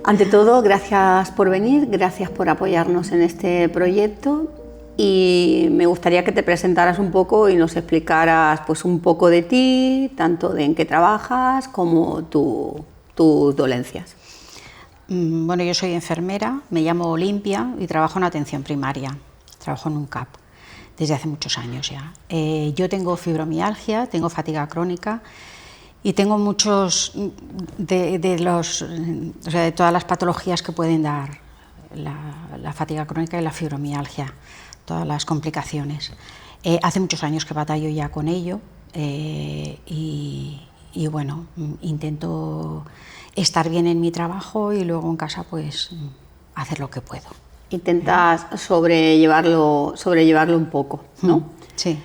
Ante todo, gracias por venir, gracias por apoyarnos en este proyecto y me gustaría que te presentaras un poco y nos explicaras pues un poco de ti, tanto de en qué trabajas como tus dolencias. Bueno, yo soy enfermera, me llamo Olimpia y trabajo en atención primaria, trabajo en un CAP desde hace muchos años ya. Yo tengo fibromialgia, tengo fatiga crónica y tengo muchos de todas las patologías que pueden dar la fatiga crónica y la fibromialgia, todas las complicaciones. Hace muchos años que batallo ya con ello y bueno, intento estar bien en mi trabajo y luego en casa pues hacer lo que puedo. Intentas sobrellevarlo un poco, ¿no? Sí.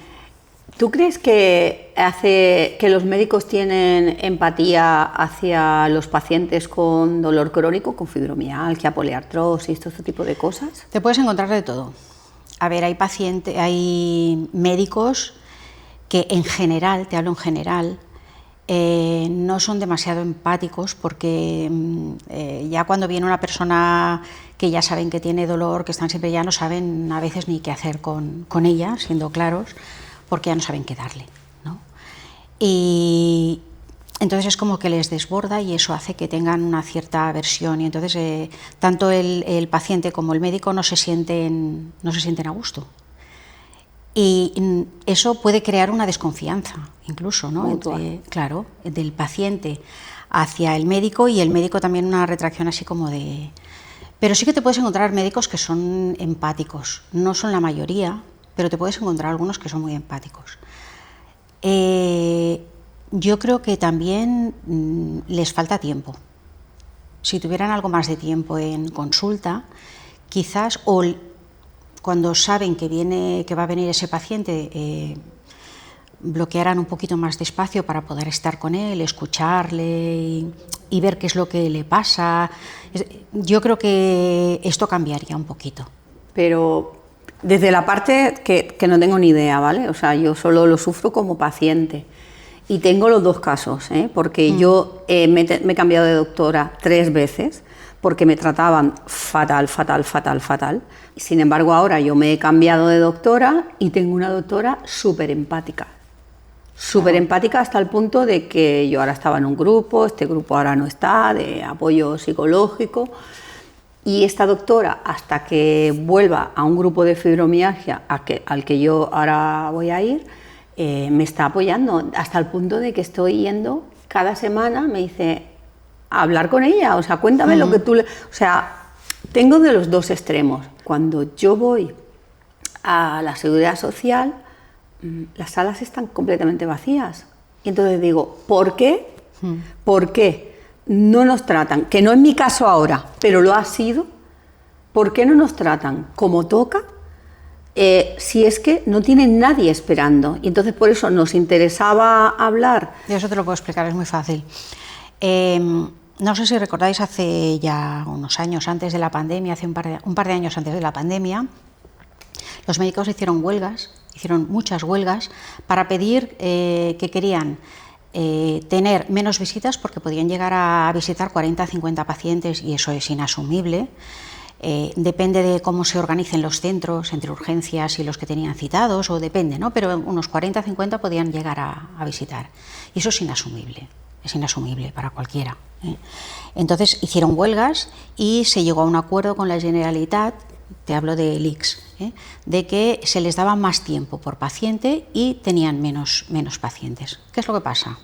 ¿Tú crees que hace que los médicos tienen empatía hacia los pacientes con dolor crónico, con fibromialgia, poliartrosis, todo este tipo de cosas? Te puedes encontrar de todo. A ver, hay médicos que en general, te hablo en general, no son demasiado empáticos porque ya cuando viene una persona que ya saben que tiene dolor, que están siempre, ya no saben a veces ni qué hacer con ella, siendo claros, porque ya no saben qué darle, ¿no? Y entonces es como que les desborda y eso hace que tengan una cierta aversión y entonces tanto el paciente como el médico no se sienten a gusto. Y eso puede crear una desconfianza, incluso, ¿no? Claro, del paciente hacia el médico y el médico también una retracción así como de... Pero sí que te puedes encontrar médicos que son empáticos, no son la mayoría, pero te puedes encontrar algunos que son muy empáticos. Yo creo que también les falta tiempo. Si tuvieran algo más de tiempo en consulta, quizás, o cuando saben que va a venir ese paciente, bloquearán un poquito más de espacio para poder estar con él, escucharle y ver qué es lo que le pasa. Yo creo que esto cambiaría un poquito. Pero desde la parte que no tengo ni idea, ¿vale? O sea, yo solo lo sufro como paciente. Y tengo los dos casos, porque yo me he cambiado de doctora 3 veces porque me trataban fatal. Sin embargo, ahora yo me he cambiado de doctora y tengo una doctora súper empática. Súper empática hasta el punto de que yo ahora estaba en un grupo, este grupo ahora no está, de apoyo psicológico. Y esta doctora, hasta que vuelva a un grupo de fibromialgia al que yo ahora voy a ir, me está apoyando hasta el punto de que estoy yendo cada semana, me dice, a hablar con ella, o sea, cuéntame lo que tú... O sea, tengo de los dos extremos. Cuando yo voy a la Seguridad Social, las salas están completamente vacías. Y entonces digo, ¿por qué? ¿Por qué no nos tratan? Que no es mi caso ahora, pero lo ha sido. ¿Por qué no nos tratan como toca? Si es que no tienen nadie esperando. Y entonces por eso nos interesaba hablar. Y eso te lo puedo explicar, es muy fácil. No sé si recordáis, hace ya unos años antes de la pandemia, hace un par de años antes de la pandemia, los médicos hicieron muchas huelgas para pedir que querían tener menos visitas porque podían llegar a visitar 40 o 50 pacientes y eso es inasumible. Depende de cómo se organicen los centros entre urgencias y los que tenían citados, o depende, ¿no? Pero unos 40 o 50 podían llegar a visitar. Y eso es inasumible para cualquiera. Entonces hicieron huelgas y se llegó a un acuerdo con la Generalitat, te hablo de l'ICS, de que se les daba más tiempo por paciente y tenían menos pacientes. ¿Qué es lo que pasa?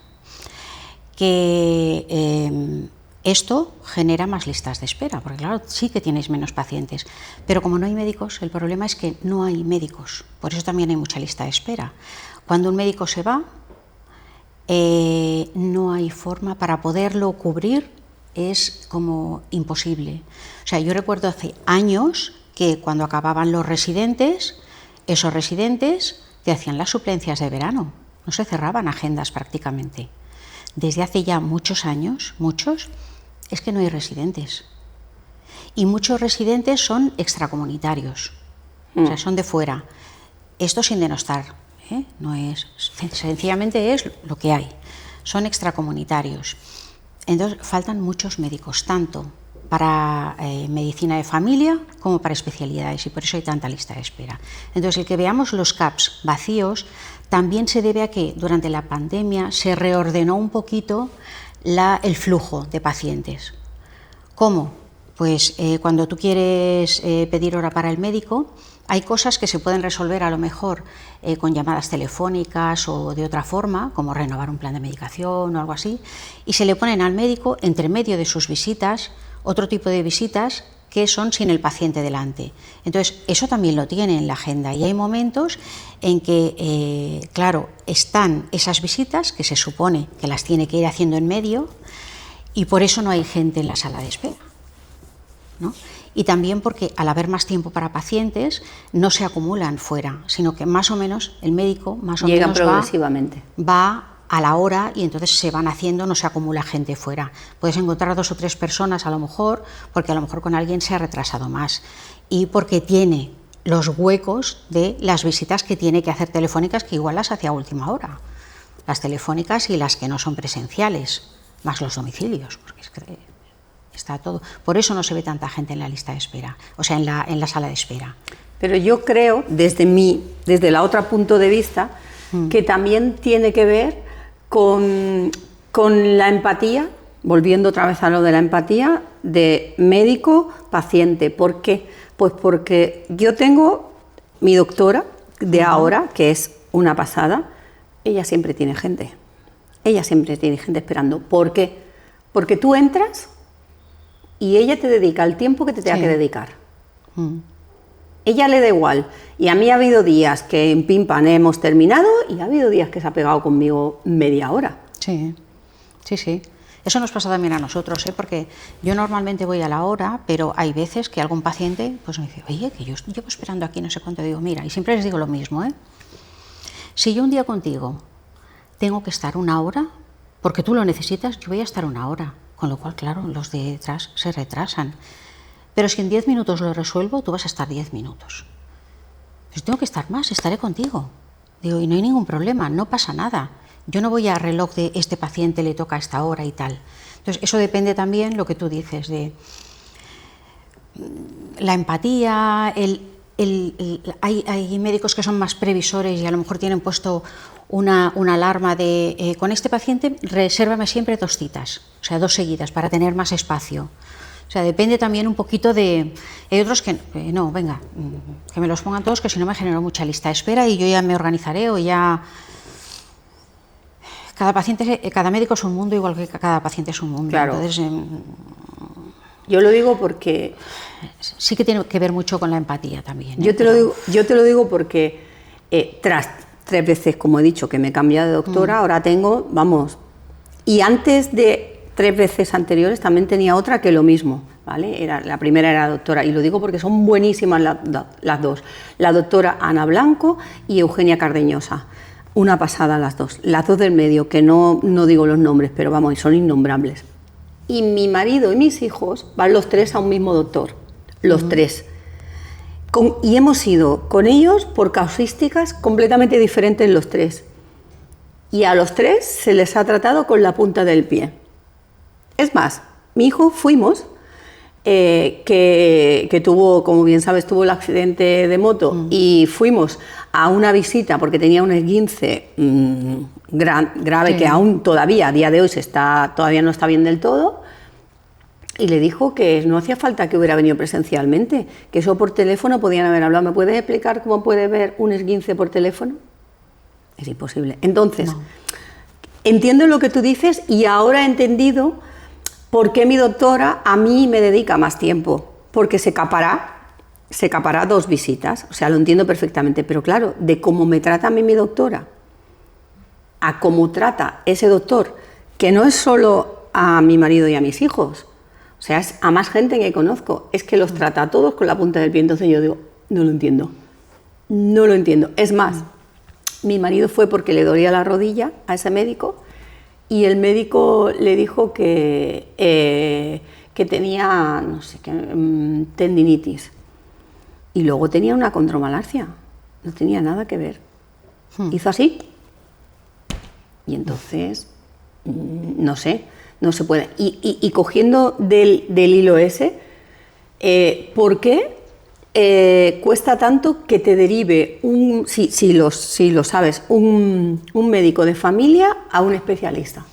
Que esto genera más listas de espera, porque claro, sí que tienes menos pacientes, pero como no hay médicos, el problema es que no hay médicos, por eso también hay mucha lista de espera. Cuando un médico se va, no hay forma para poderlo cubrir, es como imposible. O sea, yo recuerdo hace años que cuando acababan los residentes, esos residentes te hacían las suplencias de verano, no se cerraban agendas prácticamente. Desde hace ya muchos años, es que no hay residentes. Y muchos residentes son extracomunitarios, o sea, son de fuera. Esto sin denostar, no es, sencillamente es lo que hay. Son extracomunitarios. Entonces faltan muchos médicos, tanto para medicina de familia como para especialidades, y por eso hay tanta lista de espera. Entonces, el que veamos los CAPs vacíos también se debe a que durante la pandemia se reordenó un poquito el flujo de pacientes. ¿Cómo? Pues cuando tú quieres pedir hora para el médico, hay cosas que se pueden resolver a lo mejor con llamadas telefónicas o de otra forma, como renovar un plan de medicación o algo así, y se le ponen al médico, entre medio de sus visitas, otro tipo de visitas que son sin el paciente delante. Entonces, eso también lo tiene en la agenda, y hay momentos en que, claro, están esas visitas que se supone que las tiene que ir haciendo en medio, y por eso no hay gente en la sala de espera, ¿no? Y también porque al haber más tiempo para pacientes no se acumulan fuera, sino que más o menos el médico más o llegan menos progresivamente. Va a la hora, y entonces se van haciendo, no se acumula gente fuera. Puedes encontrar 2 o 3 personas a lo mejor, porque a lo mejor con alguien se ha retrasado más, y porque tiene los huecos de las visitas que tiene que hacer telefónicas, que igual las hace a última hora, las telefónicas y las que no son presenciales, más los domicilios, porque es que está todo. Por eso no se ve tanta gente en la lista de espera, o sea, en la sala de espera. Pero yo creo, desde la otra punto de vista, que también tiene que ver con la empatía, volviendo otra vez a lo de la empatía, de médico-paciente. ¿Por qué? Pues porque yo tengo mi doctora de ahora, que es una pasada, ella siempre tiene gente. Ella siempre tiene gente esperando. ¿Por qué? Porque tú entras y ella te dedica el tiempo que te tenga que dedicar. Ella le da igual. Y a mí ha habido días que en pim pam hemos terminado, y ha habido días que se ha pegado conmigo media hora. Sí, sí, sí. Eso nos pasa también a nosotros, porque yo normalmente voy a la hora, pero hay veces que algún paciente pues me dice, oye, que yo llevo esperando aquí no sé cuánto. Digo, mira, y siempre les digo lo mismo, si yo un día contigo tengo que estar 1 hora, porque tú lo necesitas, yo voy a estar 1 hora. Con lo cual, claro, los de detrás se retrasan. Pero si en 10 minutos lo resuelvo, tú vas a estar 10 minutos. Pues tengo que estar más, estaré contigo. Digo, y no hay ningún problema, no pasa nada. Yo no voy a reloj de este paciente le toca a esta hora y tal. Entonces, eso depende también, lo que tú dices, de la empatía. Hay médicos que son más previsores y a lo mejor tienen puesto una alarma de con este paciente resérvame siempre 2 citas, o sea, 2 seguidas para tener más espacio. O sea, depende también un poquito de... Hay otros que no, venga, que me los pongan todos, que si no me genero mucha lista de espera y yo ya me organizaré, o ya... Cada médico es un mundo, igual que cada paciente es un mundo. Claro. Entonces, yo lo digo porque... Sí que tiene que ver mucho con la empatía también. Yo te lo digo porque tras 3 veces, como he dicho, que me he cambiado de doctora, ahora tengo, vamos... Y antes de 3 veces anteriores también tenía otra que lo mismo, ¿vale? La primera era doctora, y lo digo porque son buenísimas las dos. La doctora Ana Blanco y Eugenia Cardeñosa. Una pasada las dos del medio, que no digo los nombres, pero vamos, son innombrables. Y mi marido y mis hijos van los 3 a un mismo doctor, los 3. Y hemos ido con ellos por casuísticas completamente diferentes los 3. Y a los 3 se les ha tratado con la punta del pie. Es más, mi hijo fuimos, que tuvo, como bien sabes, tuvo el accidente de moto, y fuimos a una visita porque tenía un esguince grave, sí, que aún todavía, a día de hoy, todavía no está bien del todo, y le dijo que no hacía falta que hubiera venido presencialmente, que eso por teléfono podían haber hablado. ¿Me puedes explicar cómo puede ver un esguince por teléfono? Es imposible. Entonces, entiendo lo que tú dices, y ahora he entendido por qué mi doctora a mí me dedica más tiempo, porque se capará 2 visitas, o sea, lo entiendo perfectamente, pero claro, de cómo me trata a mí mi doctora, a cómo trata ese doctor, que no es solo a mi marido y a mis hijos, o sea, es a más gente que conozco, es que los trata a todos con la punta del pie. Entonces yo digo, no lo entiendo. Es más, mi marido fue porque le dolía la rodilla a ese médico, y el médico le dijo que tenía, no sé qué, tendinitis. Y luego tenía una condromalarcia. No tenía nada que ver. Hizo así. Y entonces, no sé, no se puede. Y cogiendo del hilo ese, ¿por qué cuesta tanto que te derive, si lo sabes, un médico de familia a un especialista?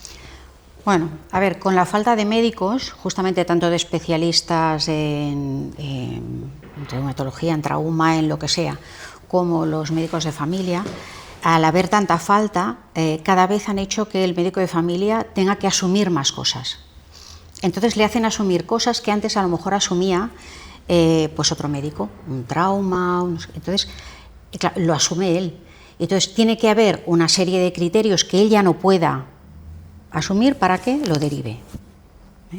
Bueno, a ver, con la falta de médicos, justamente tanto de especialistas en reumatología, en trauma, en lo que sea, como los médicos de familia, al haber tanta falta, cada vez han hecho que el médico de familia tenga que asumir más cosas. Entonces le hacen asumir cosas que antes a lo mejor asumía pues otro médico, un trauma, entonces claro, lo asume él. Entonces tiene que haber una serie de criterios que él ya no pueda asumir para que lo derive.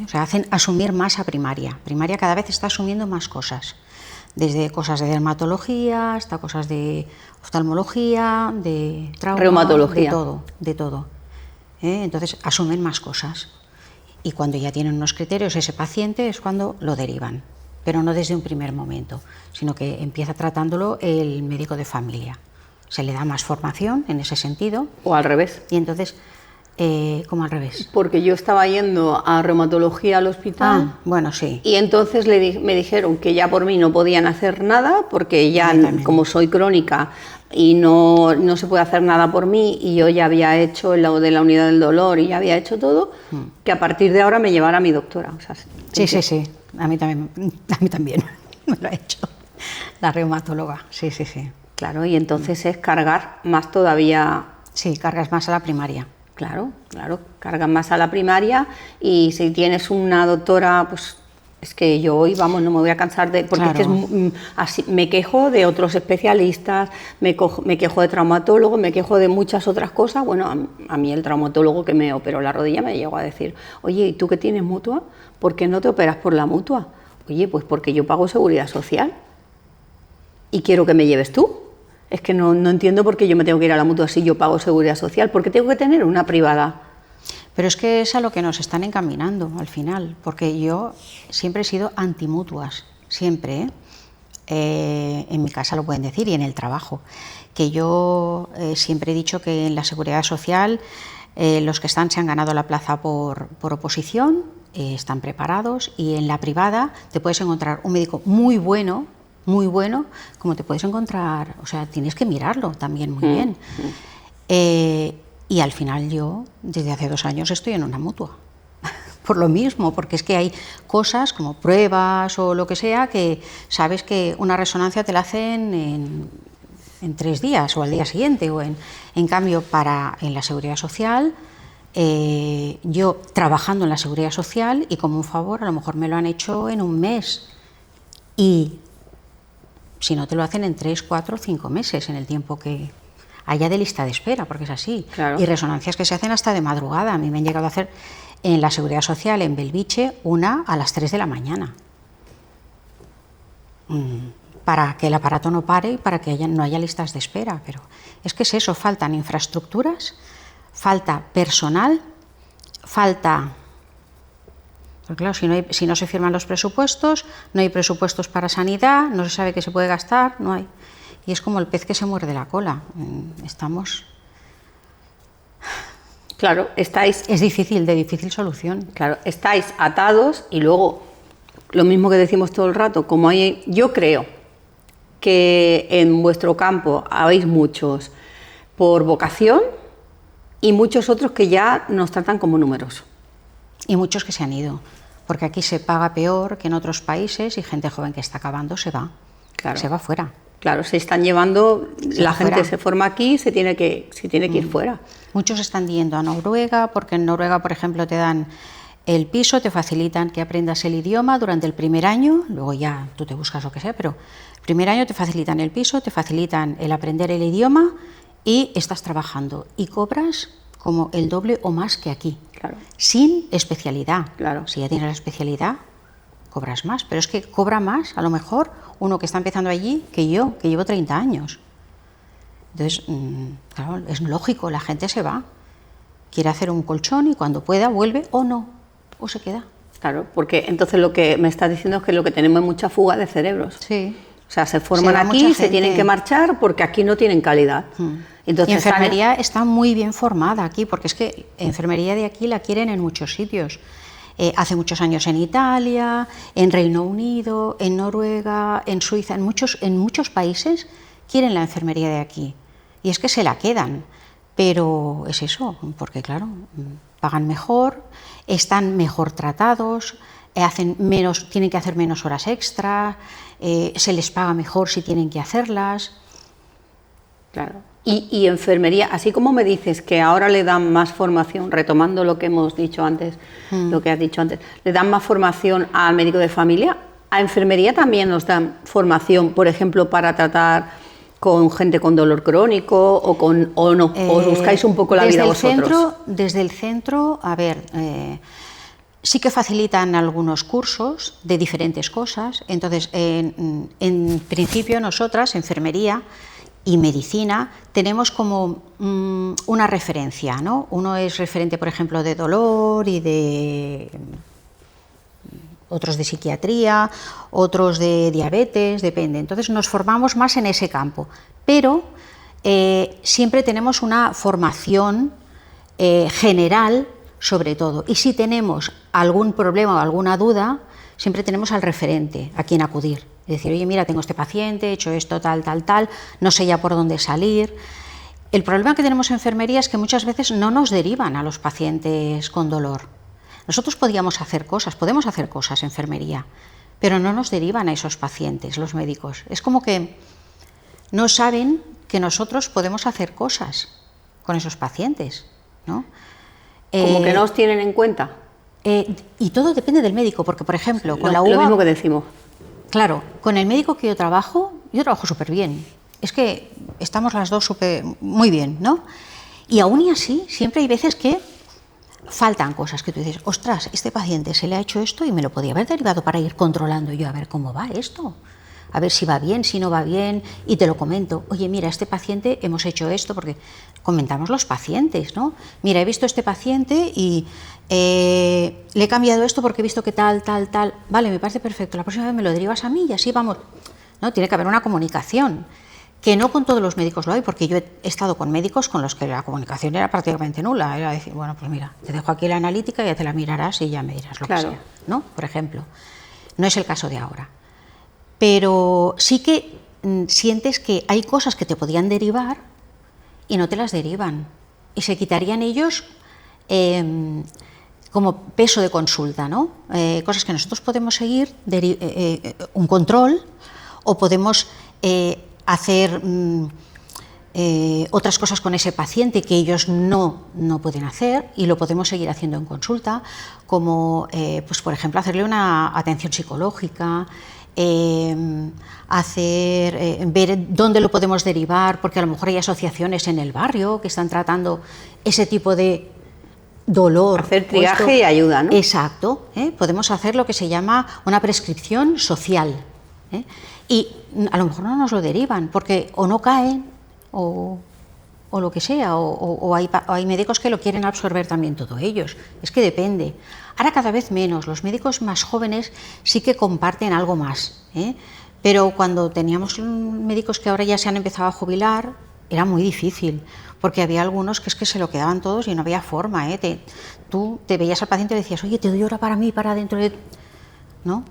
O sea, hacen asumir más a primaria. Primaria cada vez está asumiendo más cosas, desde cosas de dermatología hasta cosas de oftalmología, de trauma, reumatología, de todo. Entonces asumen más cosas y cuando ya tienen unos criterios ese paciente es cuando lo derivan, pero no desde un primer momento, sino que empieza tratándolo el médico de familia. Se le da más formación en ese sentido. O al revés. Y entonces, ¿cómo al revés? Porque yo estaba yendo a reumatología al hospital. Ah, bueno, sí. Y entonces me dijeron que ya por mí no podían hacer nada, porque ya como soy crónica y no se puede hacer nada por mí, y yo ya había hecho lo de la unidad del dolor y ya había hecho todo, que a partir de ahora me llevara mi doctora. O sea, sí. A mí también me lo ha hecho la reumatóloga. Sí. Claro, y entonces es cargar más todavía. Sí, cargas más a la primaria. Claro, cargan más a la primaria, y si tienes una doctora, pues es que yo hoy, vamos, no me voy a cansar de, porque claro. Es que así, me quejo de otros especialistas, me quejo de traumatólogo, me quejo de muchas otras cosas. Bueno, a mí el traumatólogo que me operó la rodilla me llegó a decir: oye, ¿y tú que tienes mutua? ¿Por qué no te operas por la mutua? Oye, pues porque yo pago seguridad social y quiero que me lleves tú. Es que no entiendo por qué yo me tengo que ir a la mutua si yo pago seguridad social, porque tengo que tener una privada. Pero es que es a lo que nos están encaminando al final, porque yo siempre he sido antimutuas, siempre. En mi casa lo pueden decir, y en el trabajo, que yo siempre he dicho que en la seguridad social los que se han ganado la plaza por oposición, están preparados, y en la privada te puedes encontrar un médico muy bueno, como te puedes encontrar, o sea, tienes que mirarlo también muy bien. Y al final yo, desde hace 2 años, estoy en una mutua, por lo mismo, porque es que hay cosas como pruebas o lo que sea, que sabes que una resonancia te la hacen en 3 días o al día siguiente, en cambio en la seguridad social, yo trabajando en la seguridad social y como un favor, a lo mejor me lo han hecho en 1 mes, y si no te lo hacen en 3, 4, 5 meses, en el tiempo que haya de lista de espera, porque es así. Claro. Y resonancias que se hacen hasta de madrugada. A mí me han llegado a hacer en la seguridad social, en Belviche, una a las 3 de la mañana. Para que el aparato no pare y para que no haya listas de espera. Pero es que es eso, faltan infraestructuras, falta personal, falta... Porque claro, si no se firman los presupuestos, no hay presupuestos para sanidad, no se sabe qué se puede gastar, no hay. Y es como el pez que se muerde la cola. Estamos... Claro, estáis... Es difícil, de difícil solución. Claro, estáis atados, y luego, lo mismo que decimos todo el rato, como hay... Yo creo que en vuestro campo habéis muchos por vocación y muchos otros que ya nos tratan como números. Y muchos que se han ido, porque aquí se paga peor que en otros países, y gente joven que está acabando se va, claro. Se va fuera. Claro, se están llevando, la gente se forma aquí, se tiene que ir fuera. Muchos están yendo a Noruega, porque en Noruega, por ejemplo, te dan el piso, te facilitan que aprendas el idioma durante el primer año, luego ya tú te buscas lo que sea, pero el primer año te facilitan el piso, te facilitan el aprender el idioma, y estás trabajando y cobras como el doble o más que aquí, claro. Sin especialidad. Claro. Si ya tienes la especialidad, cobras más, pero es que cobra más, a lo mejor, uno que está empezando allí que yo, que llevo 30 años. Entonces, claro, es lógico, la gente se va, quiere hacer un colchón y cuando pueda vuelve o no, o se queda. Claro, porque entonces lo que me estás diciendo es que lo que tenemos es mucha fuga de cerebros. Sí. O sea, se forman va aquí, mucha se tienen gente. que marchar porque aquí no tienen calidad. Entonces, Y enfermería está muy bien formada aquí, porque es que enfermería de aquí la quieren en muchos sitios. Hace muchos años en Italia, en Reino Unido, en Noruega, en Suiza, en muchos países quieren la enfermería de aquí. Y es que se la quedan. Pero es eso, porque claro, pagan mejor, están mejor tratados, tienen que hacer menos horas extra, se les paga mejor si tienen que hacerlas. Claro. Y enfermería, así como me dices que ahora le dan más formación, retomando lo que hemos dicho antes, lo que has dicho antes, le dan más formación al médico de familia, a enfermería también nos dan formación, por ejemplo, para tratar con gente con dolor crónico o no, os buscáis un poco la vida vosotros. Desde el centro, a ver, sí que facilitan algunos cursos de diferentes cosas. Entonces, en principio nosotras, enfermería y medicina, tenemos como una referencia, ¿no? Uno es referente, por ejemplo, de dolor y de otros de psiquiatría, otros de diabetes, depende. Entonces nos formamos más en ese campo, pero siempre tenemos una formación general sobre todo. Y si tenemos algún problema o alguna duda, siempre tenemos al referente a quien acudir. Es decir, oye, mira, tengo este paciente, he hecho esto, tal, no sé ya por dónde salir. El problema que tenemos en enfermería es que muchas veces no nos derivan a los pacientes con dolor. Nosotros podemos hacer cosas en enfermería, pero no nos derivan a esos pacientes, los médicos. Es como que no saben que nosotros podemos hacer cosas con esos pacientes, ¿no? Como que no os tienen en cuenta. Y todo depende del médico, porque, por ejemplo, con la UVA... Lo mismo que decimos. Claro, con el médico que yo trabajo súper bien. Es que estamos las dos muy bien, ¿no? Y aún y así, siempre hay veces que faltan cosas que tú dices, ostras, este paciente se le ha hecho esto y me lo podía haber derivado para ir controlando yo a ver cómo va esto. A ver si va bien, si no va bien, y te lo comento. Oye, mira, este paciente hemos hecho esto, porque comentamos los pacientes, ¿no? Mira, he visto este paciente y le he cambiado esto porque he visto que tal. Vale, me parece perfecto, la próxima vez me lo derivas a mí y así vamos. ¿No? Tiene que haber una comunicación, que no con todos los médicos lo hay, porque yo he estado con médicos con los que la comunicación era prácticamente nula. Era decir, bueno, pues mira, te dejo aquí la analítica, ya te la mirarás y ya me dirás lo que sea, ¿no? Por ejemplo. No es el caso de ahora. Pero sí que sientes que hay cosas que te podían derivar y no te las derivan. Y se quitarían ellos como peso de consulta, ¿no? Cosas que nosotros podemos seguir, un control, o podemos hacer otras cosas con ese paciente que ellos no pueden hacer y lo podemos seguir haciendo en consulta, como, pues por ejemplo, hacerle una atención psicológica, ver dónde lo podemos derivar, porque a lo mejor hay asociaciones en el barrio que están tratando ese tipo de dolor. Hacer triaje y ayuda, ¿no? Exacto, podemos hacer lo que se llama una prescripción social, y a lo mejor no nos lo derivan porque o no caen o lo que sea, o hay médicos que lo quieren absorber también todo ellos. Es que depende. Ahora cada vez menos, los médicos más jóvenes sí que comparten algo más, pero cuando teníamos médicos que ahora ya se han empezado a jubilar, era muy difícil, porque había algunos que es que se lo quedaban todos y no había forma, tú te veías al paciente y le decías, oye, te doy hora para mí, para dentro de... ¿no?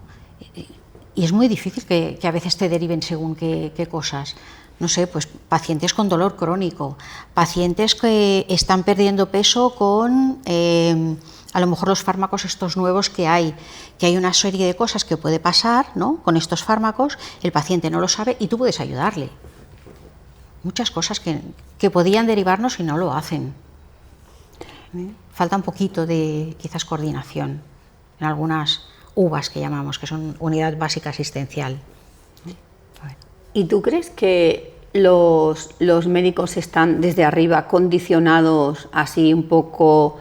Y es muy difícil que a veces te deriven según qué cosas. No sé, pues pacientes con dolor crónico, pacientes que están perdiendo peso con a lo mejor los fármacos estos nuevos que hay una serie de cosas que puede pasar, ¿no? Con estos fármacos, el paciente no lo sabe y tú puedes ayudarle. Muchas cosas que podían derivarnos y no lo hacen. Falta un poquito de quizás coordinación en algunas UBAs que llamamos, que son Unidad Básica Asistencial. ¿Y tú crees que los médicos están desde arriba condicionados así un poco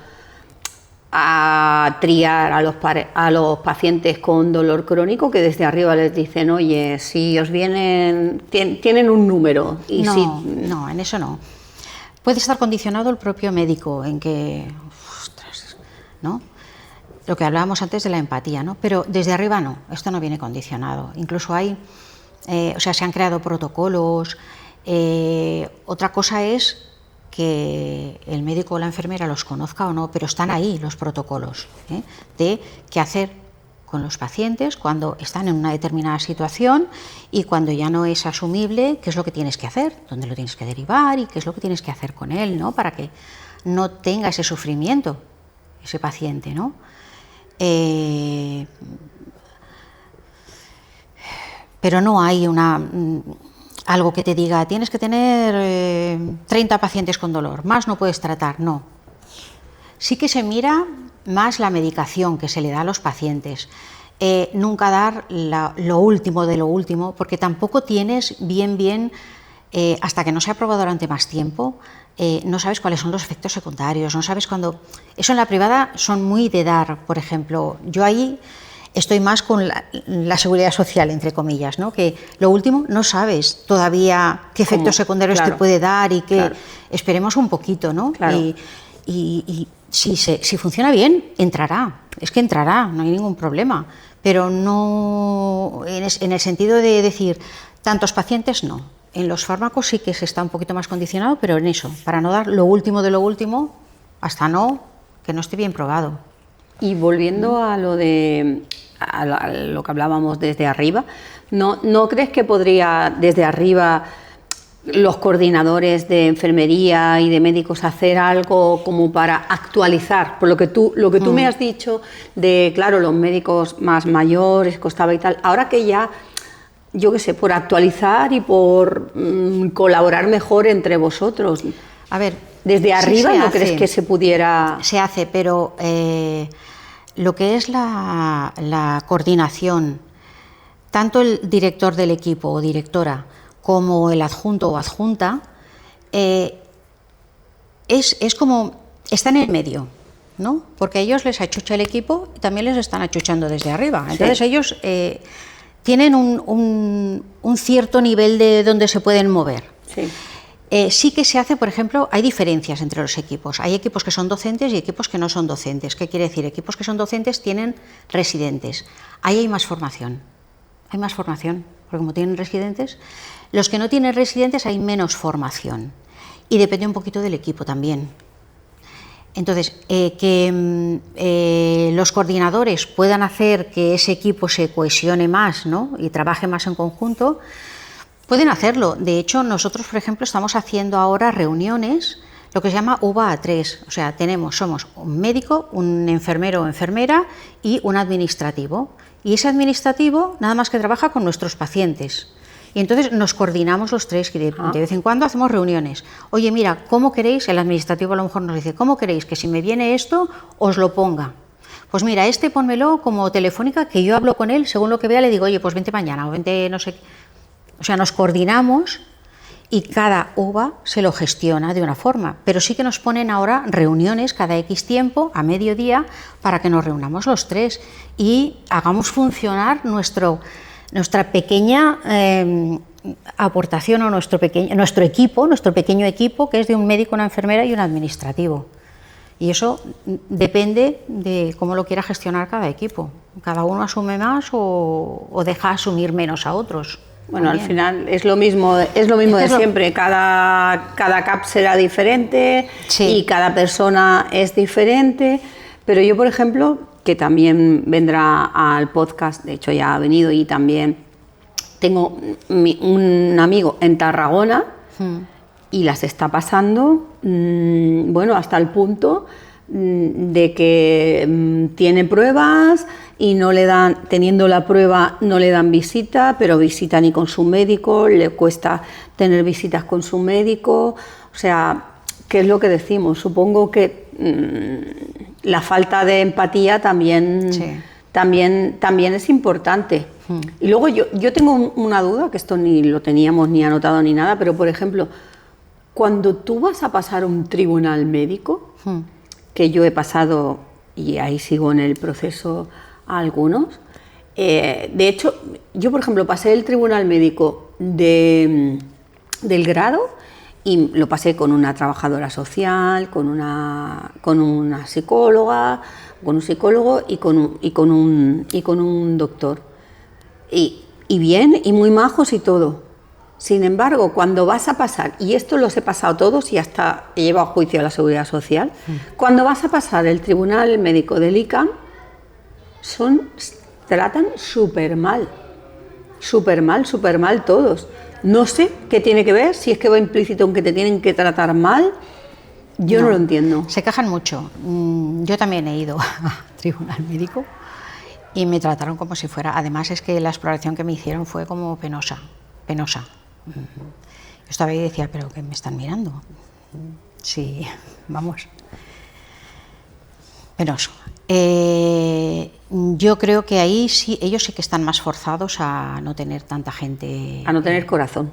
a triar a los pacientes con dolor crónico, que desde arriba les dicen, oye, si os vienen, tienen un número? Y no, en eso no. Puede estar condicionado el propio médico en que, ostras, ¿no? Lo que hablábamos antes de la empatía, ¿no? Pero desde arriba no, esto no viene condicionado. Incluso hay o sea, se han creado protocolos. Otra cosa es que el médico o la enfermera los conozca o no, pero están ahí los protocolos de qué hacer con los pacientes cuando están en una determinada situación y cuando ya no es asumible qué es lo que tienes que hacer, dónde lo tienes que derivar y qué es lo que tienes que hacer con él, ¿no? Para que no tenga ese sufrimiento ese paciente, ¿no? Pero no hay algo que te diga, tienes que tener 30 pacientes con dolor, más no puedes tratar, no. Sí que se mira más la medicación que se le da a los pacientes. Nunca dar lo último de lo último, porque tampoco tienes bien, hasta que no se ha probado durante más tiempo, no sabes cuáles son los efectos secundarios, no sabes cuándo... Eso en la privada son muy de dar, por ejemplo. Yo ahí estoy más con la seguridad social, entre comillas, ¿no? Que lo último no sabes todavía qué efectos secundarios te puede dar y que esperemos un poquito, ¿no? Claro. Y si funciona bien, entrará, es que entrará, no hay ningún problema, pero no en el sentido de decir, tantos pacientes no. En los fármacos sí que se está un poquito más condicionado, pero en eso, para no dar lo último de lo último, hasta que no esté bien probado. Y volviendo a lo que hablábamos desde arriba, ¿no crees que podría desde arriba los coordinadores de enfermería y de médicos hacer algo como para actualizar? Por lo que tú me has dicho de, claro, los médicos más mayores, costaba y tal, ahora que ya, yo qué sé, por actualizar y por colaborar mejor entre vosotros. A ver, desde arriba, ¿no crees que se pudiera...? Se hace, pero lo que es la coordinación, tanto el director del equipo o directora como el adjunto o adjunta, es como, está en el medio, ¿no? Porque a ellos les achucha el equipo y también les están achuchando desde arriba. Entonces ellos tienen un cierto nivel de donde se pueden mover. Sí. Sí que se hace, por ejemplo, hay diferencias entre los equipos. Hay equipos que son docentes y equipos que no son docentes. ¿Qué quiere decir? Equipos que son docentes tienen residentes. Ahí hay más formación. Hay más formación, porque como tienen residentes, los que no tienen residentes hay menos formación. Y depende un poquito del equipo también. Entonces, que los coordinadores puedan hacer que ese equipo se cohesione más, ¿no? Y trabaje más en conjunto, pueden hacerlo. De hecho, nosotros, por ejemplo, estamos haciendo ahora reuniones, lo que se llama UVA A3. O sea, somos un médico, un enfermero o enfermera y un administrativo. Y ese administrativo nada más que trabaja con nuestros pacientes. Y entonces nos coordinamos los tres, y de vez en cuando hacemos reuniones. Oye, mira, ¿cómo queréis? El administrativo a lo mejor nos dice, ¿cómo queréis que si me viene esto os lo ponga? Pues mira, pónmelo como telefónica, que yo hablo con él, según lo que vea le digo, oye, pues vente mañana o vente no sé qué. O sea, nos coordinamos y cada UVA se lo gestiona de una forma, pero sí que nos ponen ahora reuniones cada X tiempo, a mediodía, para que nos reunamos los tres y hagamos funcionar nuestra pequeña aportación o nuestro pequeño equipo, que es de un médico, una enfermera y un administrativo. Y eso depende de cómo lo quiera gestionar cada equipo. Cada uno asume más o deja asumir menos a otros. Bueno, también. Al final es lo mismo de siempre. Cada CAP será diferente y cada persona es diferente. Pero yo, por ejemplo, que también vendrá al podcast, de hecho ya ha venido, y también tengo un amigo en Tarragona y las está pasando, bueno, hasta el punto de que tiene pruebas y no le dan, teniendo la prueba no le dan visita, pero visita ni con su médico, le cuesta tener visitas con su médico. O sea, ¿qué es lo que decimos? Supongo que la falta de empatía también es importante. Y luego yo tengo una duda, que esto ni lo teníamos ni anotado ni nada, pero por ejemplo, cuando tú vas a pasar un tribunal médico, que yo he pasado y ahí sigo en el proceso a algunos, de hecho, yo por ejemplo pasé el tribunal médico del grado y lo pasé con una trabajadora social, con una psicóloga, con un psicólogo y con un doctor. Y y bien, y muy majos y todo. Sin embargo, cuando vas a pasar, y esto los he pasado todos y hasta he llevado a juicio a la Seguridad Social, cuando vas a pasar el Tribunal Médico del ICAM, tratan súper mal todos. No sé qué tiene que ver, si es que va implícito en que te tienen que tratar mal, yo no lo entiendo. Se quejan mucho. Yo también he ido a Tribunal Médico y me trataron como si fuera... Además es que la exploración que me hicieron fue como penosa. Yo estaba ahí y decía, ¿pero qué me están mirando? Sí, vamos. Penoso. Yo creo que ahí sí, ellos sí que están más forzados a no tener tanta gente... A no tener corazón.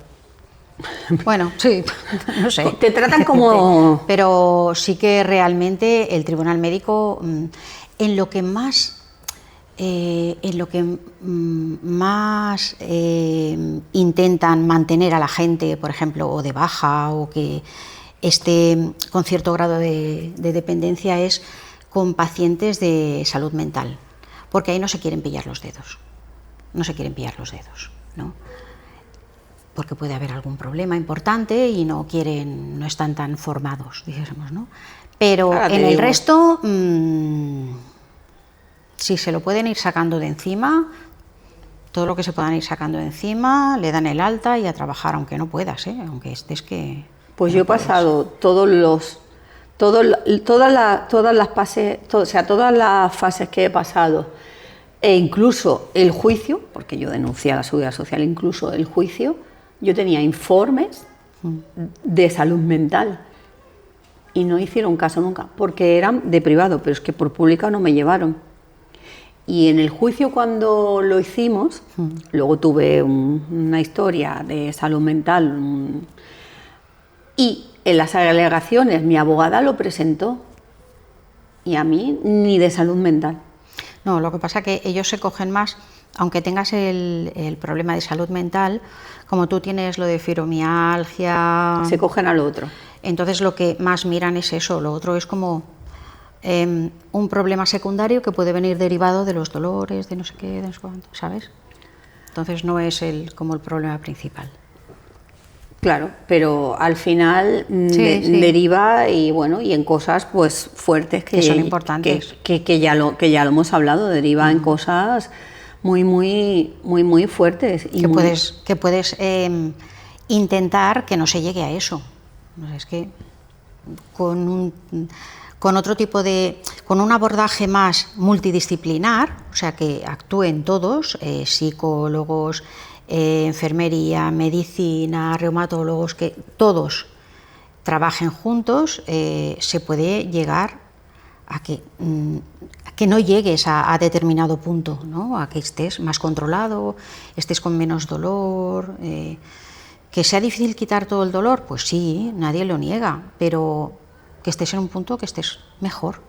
Bueno, sí, no sé. Te tratan como... Pero sí que realmente el Tribunal Médico, en lo que más intentan mantener a la gente, por ejemplo, o de baja, o que esté con cierto grado de dependencia, es con pacientes de salud mental, porque ahí no se quieren pillar los dedos, ¿no? Porque puede haber algún problema importante y no están tan formados, dijésemos, ¿no? Pero en el resto, si se lo pueden ir sacando de encima, todo lo que se puedan ir sacando de encima, le dan el alta y a trabajar, aunque no puedas, aunque estés que... Pues yo he pasado todas las fases que he pasado, e incluso el juicio, porque yo denuncié a la Seguridad Social, incluso el juicio, yo tenía informes de salud mental y no hicieron caso nunca, porque eran de privado, pero es que por pública no me llevaron. Y en el juicio, cuando lo hicimos, luego tuve una historia de salud mental, y en las alegaciones mi abogada lo presentó, y a mí ni de salud mental. No, lo que pasa es que ellos se cogen más, aunque tengas el problema de salud mental, como tú tienes lo de fibromialgia... Se cogen al otro. Entonces lo que más miran es eso, lo otro es como un problema secundario que puede venir derivado de los dolores, de no sé qué, de no sé cuánto, ¿sabes? Entonces no es como el problema principal. Claro, pero al final deriva y bueno, y en cosas pues fuertes que son importantes, que ya lo hemos hablado, deriva en cosas muy fuertes y que puedes intentar que no se llegue a eso. Es que con otro tipo con un abordaje más multidisciplinar, o sea, que actúen todos, psicólogos, enfermería, medicina, reumatólogos, que todos trabajen juntos, se puede llegar a que no llegues a determinado punto, ¿no? A que estés más controlado, estés con menos dolor. ¿Que sea difícil quitar todo el dolor? Pues sí, nadie lo niega, pero que estés en un punto que estés mejor.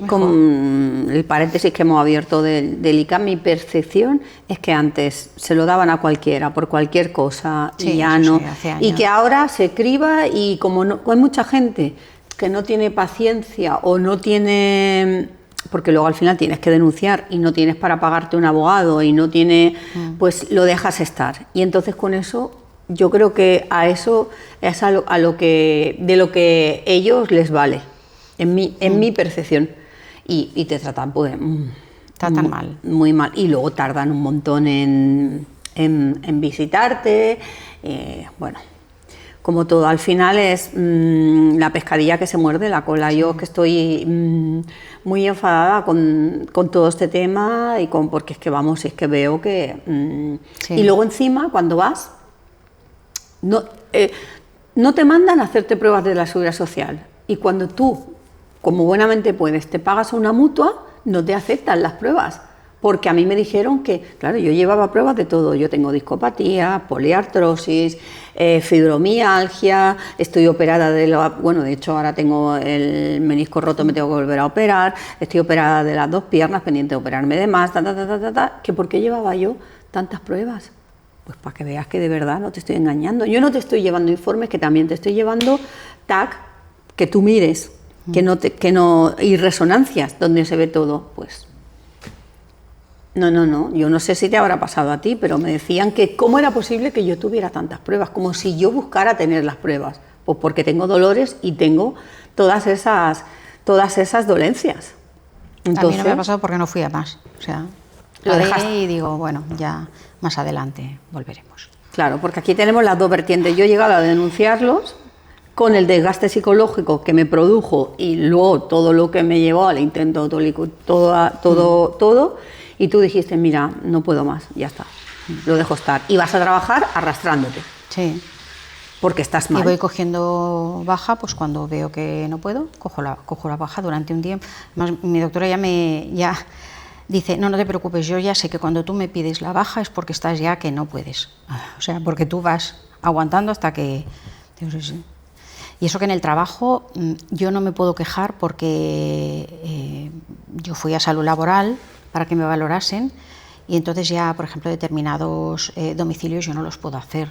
Con el paréntesis que hemos abierto del ICAM, mi percepción es que antes se lo daban a cualquiera, por cualquier cosa, sí, y ya no. Sí, y que ahora se criba, y como hay mucha gente que no tiene paciencia o no tiene... Porque luego al final tienes que denunciar y no tienes para pagarte un abogado y no tiene... Pues lo dejas estar. Y entonces con eso, yo creo que a eso es de lo que ellos les vale. En mi percepción, y te tratan pues tratan mal, muy mal, y luego tardan un montón en visitarte, bueno, como todo, al final es la pescadilla que se muerde la cola. Sí. Yo que estoy muy enfadada con todo este tema, porque es que vamos, es que veo que... sí. Y luego encima, cuando vas, no te mandan a hacerte pruebas de la Seguridad Social, y cuando tú, como buenamente puedes, te pagas una mutua, no te aceptan las pruebas, porque a mí me dijeron que, claro, yo llevaba pruebas de todo, yo tengo discopatía, poliartrosis, fibromialgia, estoy operada de hecho ahora tengo el menisco roto, me tengo que volver a operar, estoy operada de las 2 piernas, pendiente de operarme de más, que ¿por qué llevaba yo tantas pruebas? Pues para que veas que de verdad no te estoy engañando, yo no te estoy llevando informes, que también te estoy llevando TAC, que tú mires, y resonancias donde se ve todo, pues No, yo no sé si te habrá pasado a ti, pero me decían que cómo era posible que yo tuviera tantas pruebas, como si yo buscara tener las pruebas, pues porque tengo dolores y tengo todas esas dolencias. Entonces, a mí no me ha pasado porque no fui a más, o sea, lo paré dejaste. y digo, bueno, ya más adelante volveremos. Claro, porque aquí tenemos las dos vertientes. Yo he llegado a denunciarlos con el desgaste psicológico que me produjo y luego todo lo que me llevó al intento autólico, todo, y tú dijiste, mira, no puedo más, ya está, lo dejo estar. Y vas a trabajar arrastrándote, Sí. porque estás Y mal. voy cogiendo baja, pues cuando veo que no puedo, cojo la baja durante un tiempo. Además, mi doctora ya dice, no te preocupes, yo ya sé que cuando tú me pides la baja es porque estás ya que no puedes. O sea, porque tú vas aguantando hasta que... Y eso que en el trabajo yo no me puedo quejar porque yo fui a salud laboral para que me valorasen y entonces ya, por ejemplo, determinados domicilios yo no los puedo hacer.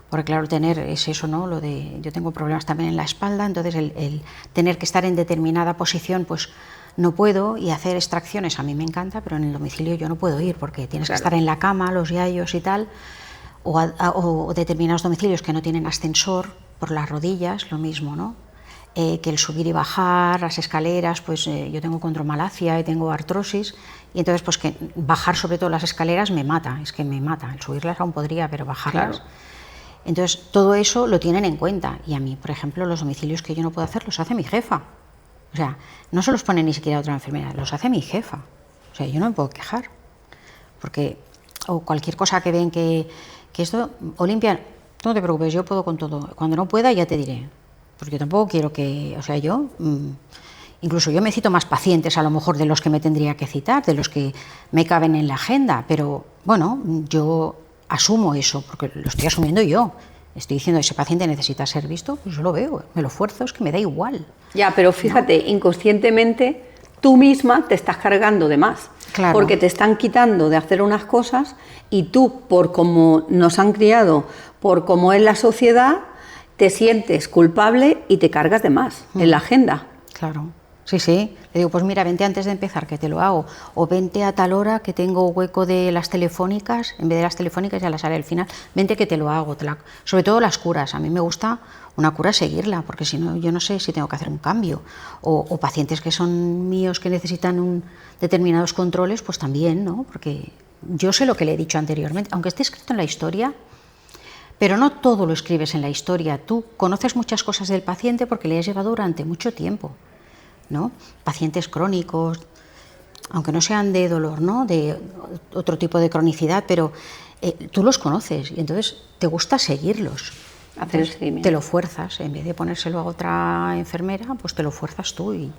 Porque claro, tener es eso, ¿no? Lo de, yo tengo problemas también en la espalda, entonces el tener que estar en determinada posición, pues no puedo, y hacer extracciones a mí me encanta, pero en el domicilio yo no puedo ir porque tienes que estar en la cama, los yayos y tal, o determinados domicilios que no tienen ascensor por las rodillas, lo mismo, ¿no? Que el subir y bajar, las escaleras, pues yo tengo condromalacia y tengo artrosis, y entonces pues que bajar sobre todo las escaleras me mata, es que me mata, el subirlas aún podría, pero bajarlas... Claro. Entonces, todo eso lo tienen en cuenta. Y a mí, por ejemplo, los domicilios que yo no puedo hacer los hace mi jefa. O sea, no se los pone ni siquiera otra enfermera, los hace mi jefa. O sea, yo no me puedo quejar. Porque, o cualquier cosa que ven que esto, Olimpia, tú no te preocupes, yo puedo con todo. Cuando no pueda, ya te diré. Porque yo tampoco quiero que, o sea, yo... incluso yo me cito más pacientes a lo mejor de los que me tendría que citar, de los que me caben en la agenda. Pero, bueno, yo... asumo eso, porque lo estoy asumiendo yo. Estoy diciendo, ese paciente necesita ser visto, pues yo lo veo, me lo esfuerzo, es que me da igual. Ya, pero fíjate, ¿no? Inconscientemente tú misma te estás cargando de más. Claro. Porque te están quitando de hacer unas cosas y tú, por cómo nos han criado, por cómo es la sociedad, te sientes culpable y te cargas de más en la agenda. Claro. Sí, sí. Le digo, pues mira, vente antes de empezar, que te lo hago. O vente a tal hora, que tengo hueco de las telefónicas, en vez de las telefónicas ya las haré al final. Vente que te lo hago. Sobre todo las curas. A mí me gusta una cura seguirla, porque si no, yo no sé si tengo que hacer un cambio. O pacientes que son míos, que necesitan determinados controles, pues también, ¿no? Porque yo sé lo que le he dicho anteriormente. Aunque esté escrito en la historia, pero no todo lo escribes en la historia. Tú conoces muchas cosas del paciente porque le has llevado durante mucho tiempo, ¿no? Pacientes crónicos, aunque no sean de dolor, ¿no? De otro tipo de cronicidad, pero tú los conoces y entonces te gusta seguirlos. Hacer el seguimiento. Te lo fuerzas, en vez de ponérselo a otra enfermera, pues te lo fuerzas tú y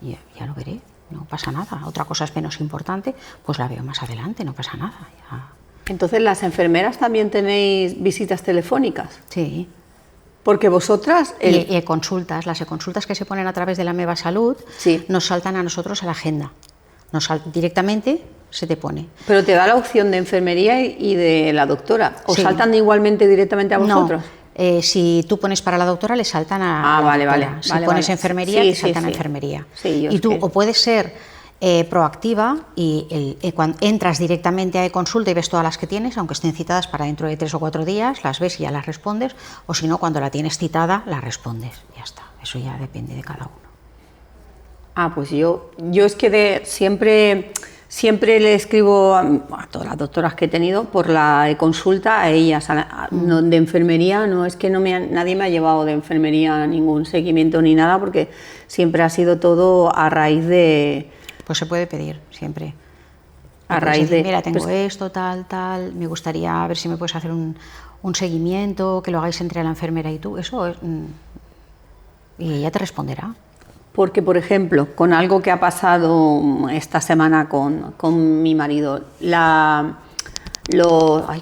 ya lo veré, no pasa nada. Otra cosa es menos importante, pues la veo más adelante, no pasa nada. Ya. Entonces, ¿las enfermeras también tenéis visitas telefónicas? Sí. Porque vosotras... Y consultas, las consultas que se ponen a través de la Meva Salud, sí, nos saltan a nosotros a la agenda. Directamente se te pone. Pero te da la opción de enfermería y de la doctora. ¿O sí. saltan igualmente directamente a vosotros? No, si tú pones para la doctora, le saltan a la vale, doctora. vale. Si vale, pones vale. enfermería, sí, te saltan sí, a sí. enfermería. Sí, y tú o puedes ser proactiva y cuando entras directamente a consulta y ves todas las que tienes, aunque estén citadas para dentro de 3 o 4 días, las ves y ya las respondes, o si no, cuando la tienes citada, la respondes. Ya está, eso ya depende de cada uno. Ah, pues yo es que siempre le escribo a todas las doctoras que he tenido por la consulta a ellas, no, de enfermería, no es que nadie me ha llevado de enfermería ningún seguimiento ni nada, porque siempre ha sido todo a raíz de... Pues se puede pedir siempre. A raíz decir, de... mira, tengo pues, esto, tal, me gustaría ver si me puedes hacer un seguimiento, que lo hagáis entre la enfermera y tú, eso es, y ella te responderá. Porque, por ejemplo, con algo que ha pasado esta semana con mi marido,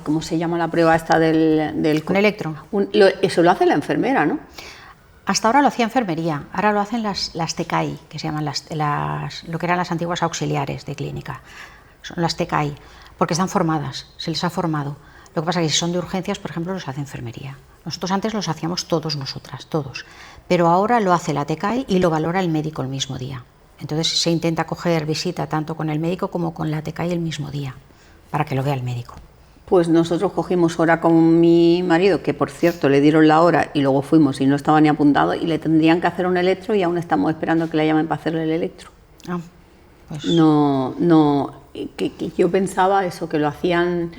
¿cómo se llama la prueba esta del ¿Un electro? Eso lo hace la enfermera, ¿no? Hasta ahora lo hacía enfermería, ahora lo hacen las TKI, que se llaman lo que eran las antiguas auxiliares de clínica. Son las TKI, porque están formadas, se les ha formado. Lo que pasa es que si son de urgencias, por ejemplo, los hace enfermería. Nosotros antes los hacíamos todos nosotras, todos. Pero ahora lo hace la TKI y lo valora el médico el mismo día. Entonces se intenta coger visita tanto con el médico como con la TCAI el mismo día, para que lo vea el médico. Pues nosotros cogimos hora con mi marido, que por cierto le dieron la hora y luego fuimos y no estaba ni apuntado, y le tendrían que hacer un electro y aún estamos esperando que le llamen para hacerle el electro. Ah, pues que yo pensaba eso, que lo hacían...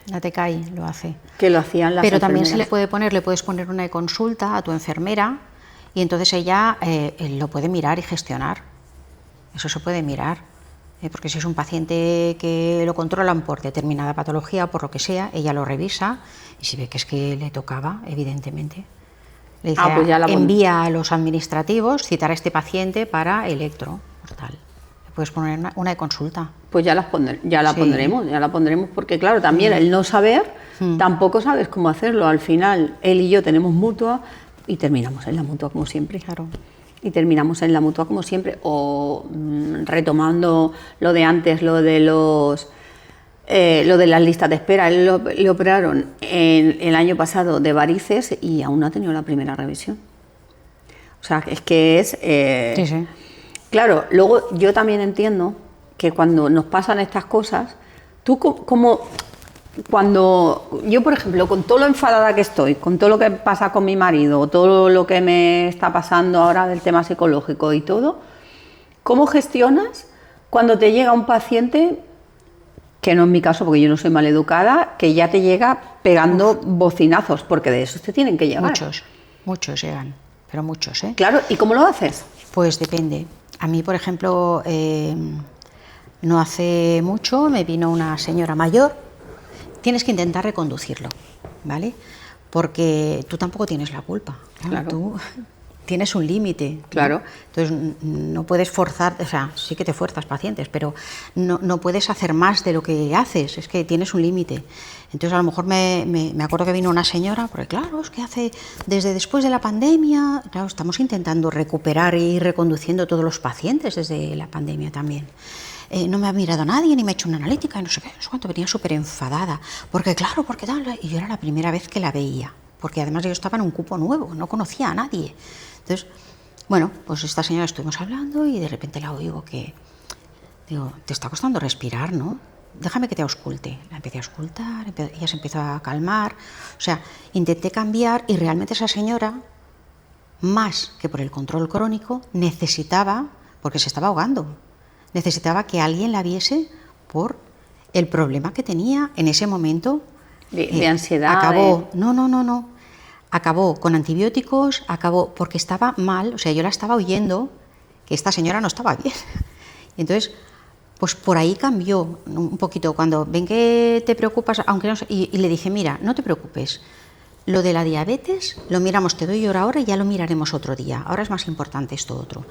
La TCAI lo hace. Que lo hacían las Pero enfermeras. también le puedes poner una consulta a tu enfermera y entonces ella lo puede mirar y gestionar. Eso se puede mirar. Porque si es un paciente que lo controlan por determinada patología o por lo que sea, ella lo revisa y si ve que es que le tocaba, evidentemente, le dice, pues ya envía a los administrativos citar a este paciente para electro, por tal. Le puedes poner una consulta. Pues ya la pondremos, porque claro, también el no saber, tampoco sabes cómo hacerlo. Al final, él y yo tenemos mutua y terminamos en la mutua como siempre. Claro. Y terminamos en la mutua como siempre, o retomando lo de antes, lo de las listas de espera. Él le operaron el año pasado de varices y aún no ha tenido la primera revisión. O sea, es que es... Sí. Claro, luego yo también entiendo que cuando nos pasan estas cosas, tú cuando yo, por ejemplo, con todo lo enfadada que estoy, con todo lo que pasa con mi marido, todo lo que me está pasando ahora del tema psicológico y todo, ¿cómo gestionas cuando te llega un paciente, que no es mi caso porque yo no soy maleducada, que ya te llega pegando bocinazos, porque de esos te tienen que llegar? Muchos llegan, pero muchos, ¿eh? Claro, ¿y cómo lo haces? Pues depende. A mí, por ejemplo, no hace mucho me vino una señora mayor. Tienes que intentar reconducirlo, ¿vale? Porque tú tampoco tienes la culpa. Claro. Tú tienes un límite. Claro. ¿No? Entonces no puedes forzar, o sea, sí que te fuerzas pacientes, pero no puedes hacer más de lo que haces, es que tienes un límite. Entonces a lo mejor me acuerdo que vino una señora, porque claro, es que desde después de la pandemia, claro, estamos intentando recuperar e ir reconduciendo todos los pacientes desde la pandemia también. No me ha mirado nadie, ni me ha hecho una analítica, no sé qué, no sé cuánto, venía súper enfadada, porque claro, porque tal, y yo era la primera vez que la veía, porque además yo estaba en un cupo nuevo, no conocía a nadie. Entonces, bueno, pues esta señora estuvimos hablando y de repente la oigo que, digo, te está costando respirar, ¿no? Déjame que te ausculte. La empecé a auscultar, ella se empezó a calmar, o sea, intenté cambiar y realmente esa señora, más que por el control crónico, necesitaba, porque se estaba ahogando, necesitaba que alguien la viese por el problema que tenía en ese momento. De ansiedad. Acabó, no. Acabó con antibióticos, acabó porque estaba mal, o sea, yo la estaba oyendo que esta señora no estaba bien. Y entonces, pues por ahí cambió un poquito. Cuando ven que te preocupas, aunque no sé, y le dije, mira, no te preocupes, lo de la diabetes lo miramos, te doy hora ahora y ya lo miraremos otro día. Ahora es más importante esto otro.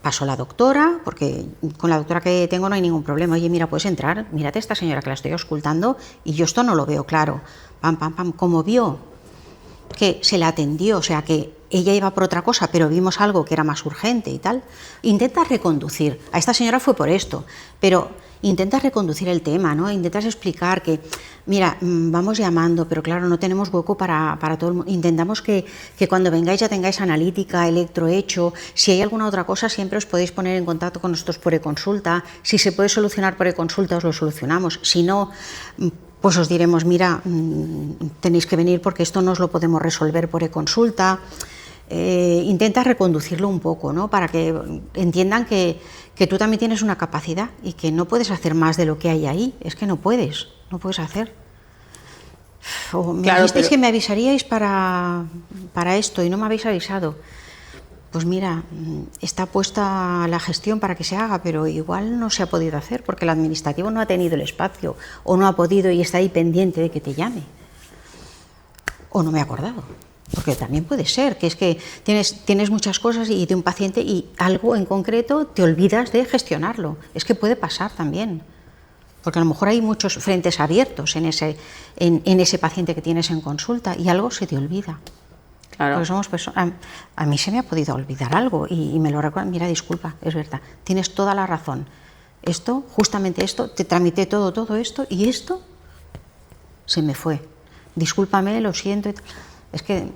Pasó la doctora, porque con la doctora que tengo no hay ningún problema. Oye, mira, puedes entrar, mírate a esta señora que la estoy auscultando y yo esto no lo veo claro. Pam, pam, pam. Como vio que se la atendió, o sea, que ella iba por otra cosa, pero vimos algo que era más urgente y tal, intenta reconducir. A esta señora fue por esto, pero intentas reconducir el tema, ¿no? Intentas explicar que, mira, vamos llamando, pero claro, no tenemos hueco para todo el mundo. Intentamos que cuando vengáis ya tengáis analítica, electro hecho. Si hay alguna otra cosa, siempre os podéis poner en contacto con nosotros por e-consulta. Si se puede solucionar por e-consulta, os lo solucionamos. Si no, pues os diremos, mira, tenéis que venir porque esto no os lo podemos resolver por e-consulta. Intenta reconducirlo un poco, ¿no? Para que entiendan que tú también tienes una capacidad y que no puedes hacer más de lo que hay ahí. Es que no puedes hacer. Me dijisteis que me avisaríais para esto y no me habéis avisado. Pues mira, está puesta la gestión para que se haga, pero igual no se ha podido hacer porque el administrativo no ha tenido el espacio o no ha podido y está ahí pendiente de que te llame. O no me he acordado. Porque también puede ser, que es que tienes muchas cosas y de un paciente y algo en concreto te olvidas de gestionarlo. Es que puede pasar también. Porque a lo mejor hay muchos frentes abiertos en ese paciente que tienes en consulta y algo se te olvida. Claro. Porque somos personas. A mí se me ha podido olvidar algo y me lo recuerdan. Mira, disculpa, es verdad, tienes toda la razón. Esto, justamente esto, te tramité todo esto y esto se me fue. Discúlpame, lo siento. Es que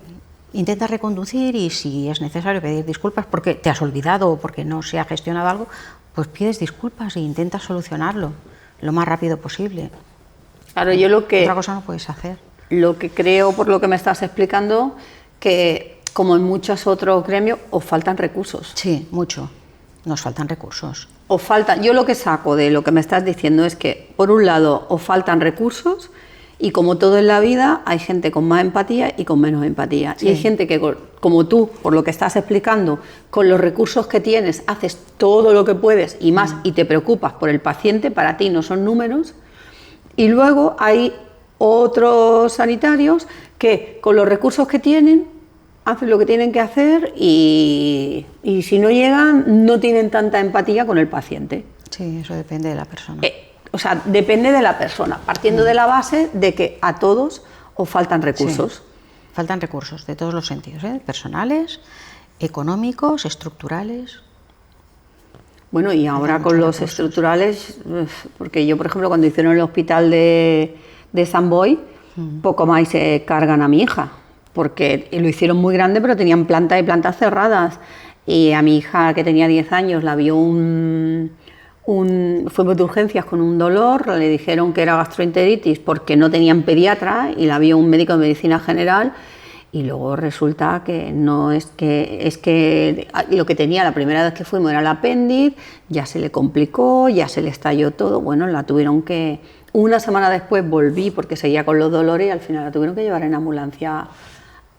intenta reconducir y si es necesario pedir disculpas porque te has olvidado o porque no se ha gestionado algo, pues pides disculpas e intentas solucionarlo lo más rápido posible. Claro, yo otra cosa no puedes hacer. Lo que creo, por lo que me estás explicando, que como en muchos otros gremios, os faltan recursos. Sí, mucho. Nos faltan recursos. Yo lo que saco de lo que me estás diciendo es que, por un lado, os faltan recursos y como todo en la vida, hay gente con más empatía y con menos empatía. Sí. Y hay gente que, como tú, por lo que estás explicando, con los recursos que tienes, haces todo lo que puedes y más y te preocupas por el paciente, para ti no son números. Y luego hay otros sanitarios que, con los recursos que tienen, hacen lo que tienen que hacer y si no llegan, no tienen tanta empatía con el paciente. Sí, eso depende de la persona. O sea, depende de la persona, partiendo de la base de que a todos os faltan recursos. Sí, faltan recursos de todos los sentidos, personales, económicos, estructurales. Bueno, y ahora con los estructurales, porque yo, por ejemplo, cuando hicieron el hospital de Sant Boi, poco más se cargan a mi hija, porque lo hicieron muy grande, pero tenían plantas y plantas cerradas. Y a mi hija, que tenía 10 años, la vio fuimos de urgencias con un dolor, le dijeron que era gastroenteritis porque no tenían pediatra y la vio un médico de medicina general y luego resulta que no es que lo que tenía la primera vez que fuimos era el apéndice, ya se le complicó, ya se le estalló todo, bueno, la tuvieron que... Una semana después volví porque seguía con los dolores y al final la tuvieron que llevar en ambulancia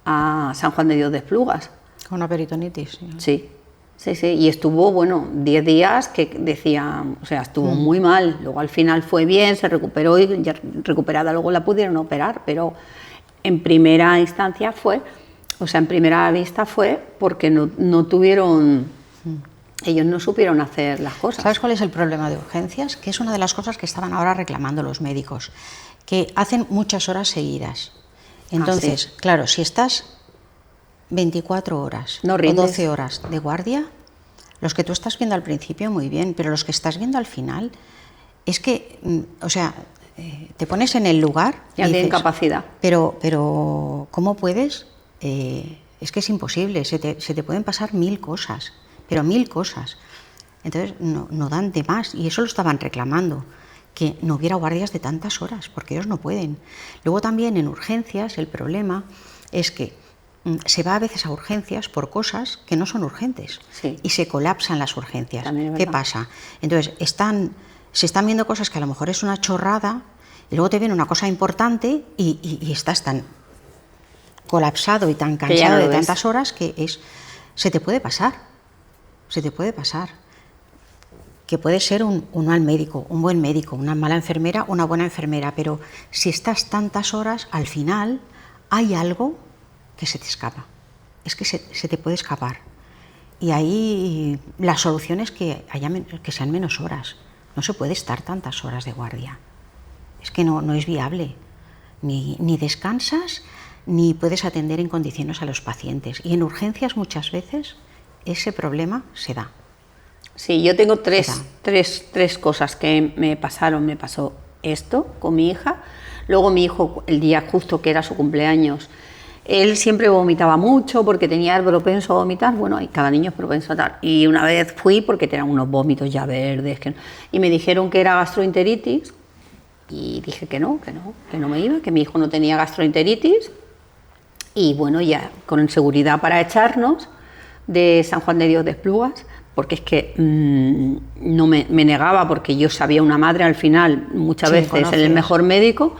a San Juan de Dios de Esplugas. Con una peritonitis. Sí. Sí, y estuvo, 10 días que decían, o sea, estuvo muy mal, luego al final fue bien, se recuperó y ya recuperada luego la pudieron operar, pero en primera instancia en primera vista fue porque no tuvieron, ellos no supieron hacer las cosas. ¿Sabes cuál es el problema de urgencias? Que es una de las cosas que estaban ahora reclamando los médicos, que hacen muchas horas seguidas. Entonces, sí. Claro, si estás 24 horas o 12 horas de guardia, los que tú estás viendo al principio muy bien, pero los que estás viendo al final es que, te pones en el lugar ya tienen capacidad. Pero ¿cómo puedes? Es que es imposible, se te pueden pasar 1000 cosas, pero 1000 cosas. Entonces no dan de más y eso lo estaban reclamando, que no hubiera guardias de tantas horas, porque ellos no pueden. Luego también en urgencias el problema es que se va a veces a urgencias por cosas que no son urgentes, sí. Y se colapsan las urgencias. ¿Qué pasa? Entonces se están viendo cosas que a lo mejor es una chorrada y luego te viene una cosa importante y estás tan colapsado y tan cansado de tantas horas que se te puede pasar. Que puede ser un mal médico, un buen médico, una mala enfermera, una buena enfermera, pero si estás tantas horas, al final hay algo que se te escapa, es que se te puede escapar. Y ahí la solución es que sean menos horas. No se puede estar tantas horas de guardia. Es que no es viable. Ni descansas, ni puedes atender en condiciones a los pacientes. Y en urgencias muchas veces ese problema se da. Sí, yo tengo tres cosas que me pasaron. Me pasó esto con mi hija, luego mi hijo, el día justo que era su cumpleaños, él siempre vomitaba mucho porque tenía el propenso a vomitar, y cada niño es propenso a tal. Y una vez fui porque tenían unos vómitos ya verdes, y me dijeron que era gastroenteritis, y dije que no me iba, que mi hijo no tenía gastroenteritis, y ya con seguridad para echarnos de San Juan de Dios de Esplugas, porque es que no me negaba, porque yo sabía una madre al final, muchas veces el mejor médico.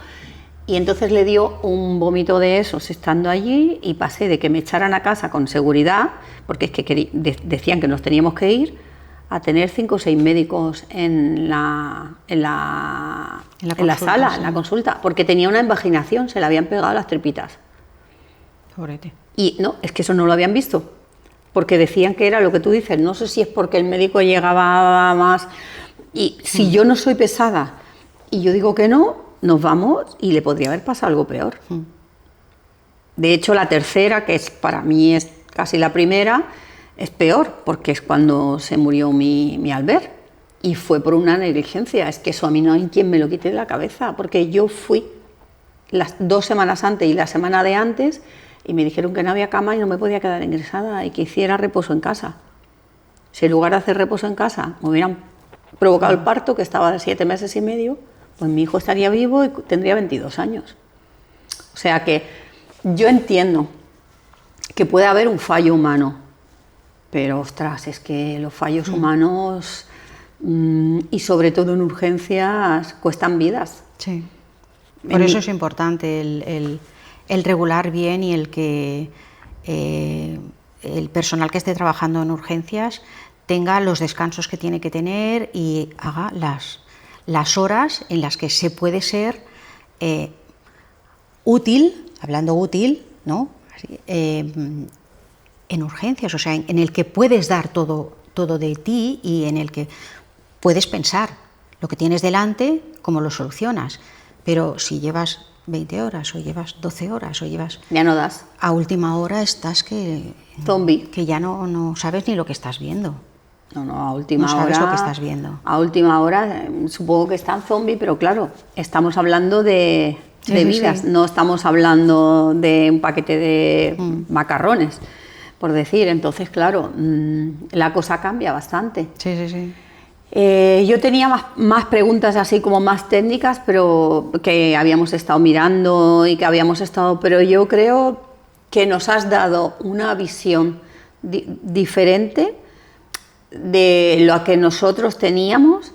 Y entonces le dio un vómito de esos estando allí y pasé de que me echaran a casa con seguridad, porque es que decían que nos teníamos que ir, a tener 5 o 6 médicos en la sala, en la consulta, porque tenía una invaginación, se le habían pegado las tripitas. Pobrete. Y no, es que eso no lo habían visto, porque decían que era lo que tú dices, no sé si es porque el médico llegaba más, y si yo no soy pesada y yo digo que no, nos vamos y le podría haber pasado algo peor. De hecho, la tercera, que para mí es casi la primera, es peor, porque es cuando se murió mi Albert, y fue por una negligencia. Es que eso a mí no hay quien me lo quite de la cabeza, porque yo fui las 2 semanas antes y la semana de antes, y me dijeron que no había cama y no me podía quedar ingresada y que hiciera reposo en casa. Si en lugar de hacer reposo en casa me hubieran provocado el parto, que estaba de 7 meses y medio, pues mi hijo estaría vivo y tendría 22 años. O sea que yo entiendo que puede haber un fallo humano, pero ostras, es que los fallos humanos y sobre todo en urgencias cuestan vidas. Sí. Por eso es importante el regular bien y el que el personal que esté trabajando en urgencias tenga los descansos que tiene que tener y haga las horas en las que se puede ser útil, hablando útil, ¿no? Así, en urgencias, o sea, en el que puedes dar todo de ti y en el que puedes pensar lo que tienes delante, cómo lo solucionas. Pero si llevas 20 horas o llevas 12 horas o llevas... Ya no das. A última hora estás que... Zombie. Que ya no sabes ni lo que estás viendo. No, a última hora... No sabes lo que estás viendo. A última hora supongo que están zombie, pero claro, estamos hablando de vidas, sí. No estamos hablando de un paquete de macarrones, por decir. Entonces, claro, la cosa cambia bastante. Sí. Yo tenía más preguntas así como más técnicas, pero que habíamos estado mirando y que habíamos estado... Pero yo creo que nos has dado una visión diferente de lo que nosotros teníamos,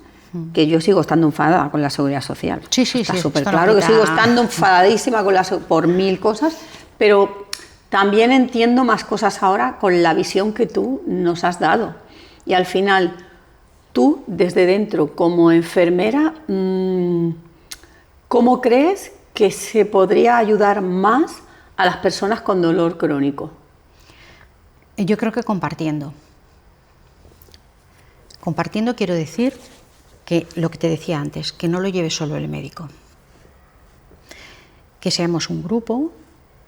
que yo sigo estando enfadada con la Seguridad Social. Sí, está súper claro que sigo estando enfadadísima por 1000 cosas, pero también entiendo más cosas ahora con la visión que tú nos has dado. Y al final, tú, desde dentro, como enfermera, ¿cómo crees que se podría ayudar más a las personas con dolor crónico? Yo creo que compartiendo. Compartiendo quiero decir que lo que te decía antes, que no lo lleve solo el médico. Que seamos un grupo,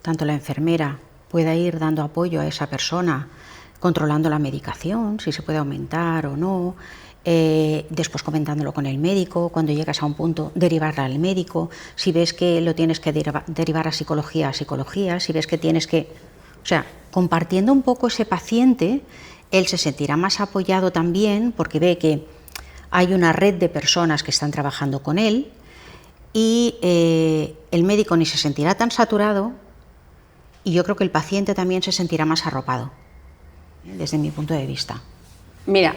tanto la enfermera pueda ir dando apoyo a esa persona, controlando la medicación, si se puede aumentar o no, después comentándolo con el médico, cuando llegas a un punto, derivarla al médico, si ves que lo tienes que derivar a psicología, si ves que tienes que... O sea, compartiendo un poco ese paciente, él se sentirá más apoyado también porque ve que hay una red de personas que están trabajando con él y el médico ni se sentirá tan saturado y yo creo que el paciente también se sentirá más arropado, desde mi punto de vista. Mira,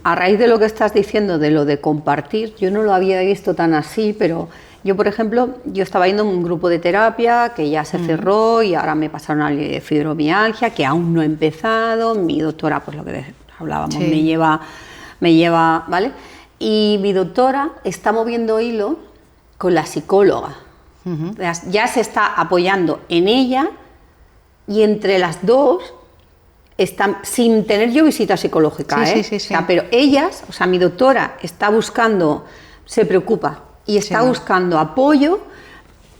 a raíz de lo que estás diciendo, de lo de compartir, yo no lo había visto tan así, pero yo, por ejemplo, yo estaba yendo a un grupo de terapia que ya se cerró y ahora me pasaron a fibromialgia, que aún no he empezado, mi doctora, pues lo que hablábamos, me lleva, ¿vale? Y mi doctora está moviendo hilo con la psicóloga, ya se está apoyando en ella y entre las dos... Están, sin tener yo visita psicológica, sí. O sea, pero ellas, o sea, mi doctora está buscando, se preocupa y está buscando apoyo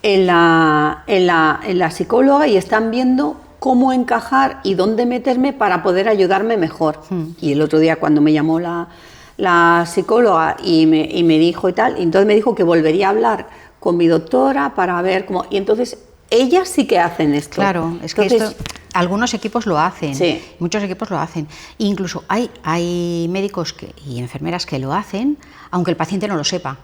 en la psicóloga y están viendo cómo encajar y dónde meterme para poder ayudarme mejor. Y el otro día cuando me llamó la psicóloga y me dijo y tal, y entonces me dijo que volvería a hablar con mi doctora para ver cómo... Y entonces ellas sí que hacen esto. Claro, es que entonces, esto... Algunos equipos lo hacen, muchos equipos lo hacen. Incluso hay médicos y enfermeras que lo hacen, aunque el paciente no lo sepa.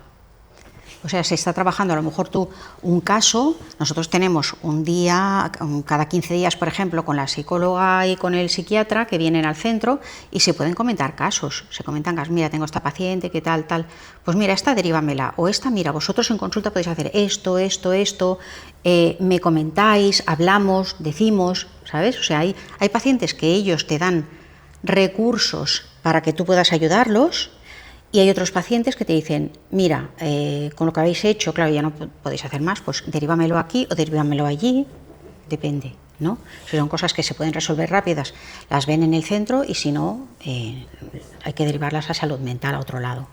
O sea, se está trabajando a lo mejor tú un caso, nosotros tenemos un día, cada 15 días, por ejemplo, con la psicóloga y con el psiquiatra que vienen al centro y se pueden comentar casos. Se comentan casos, mira, tengo esta paciente, qué tal, pues mira, esta deríbamela, o esta, mira, vosotros en consulta podéis hacer esto, me comentáis, hablamos, decimos, ¿sabes? O sea, hay pacientes que ellos te dan recursos para que tú puedas ayudarlos. Y hay otros pacientes que te dicen, mira, con lo que habéis hecho, claro, ya no podéis hacer más, pues deríbamelo aquí o deríbamelo allí, depende, ¿no? Si son cosas que se pueden resolver rápidas, las ven en el centro y si no, hay que derivarlas a salud mental a otro lado.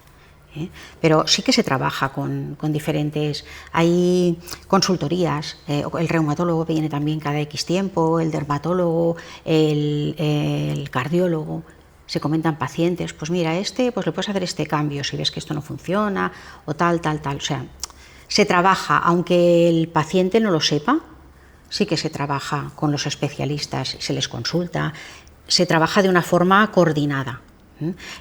Pero sí que se trabaja con diferentes, hay consultorías, el reumatólogo viene también cada X tiempo, el dermatólogo, el cardiólogo. Se comentan pacientes, pues mira, pues le puedes hacer este cambio si ves que esto no funciona o tal. O sea, se trabaja, aunque el paciente no lo sepa, sí que se trabaja con los especialistas, se les consulta, se trabaja de una forma coordinada.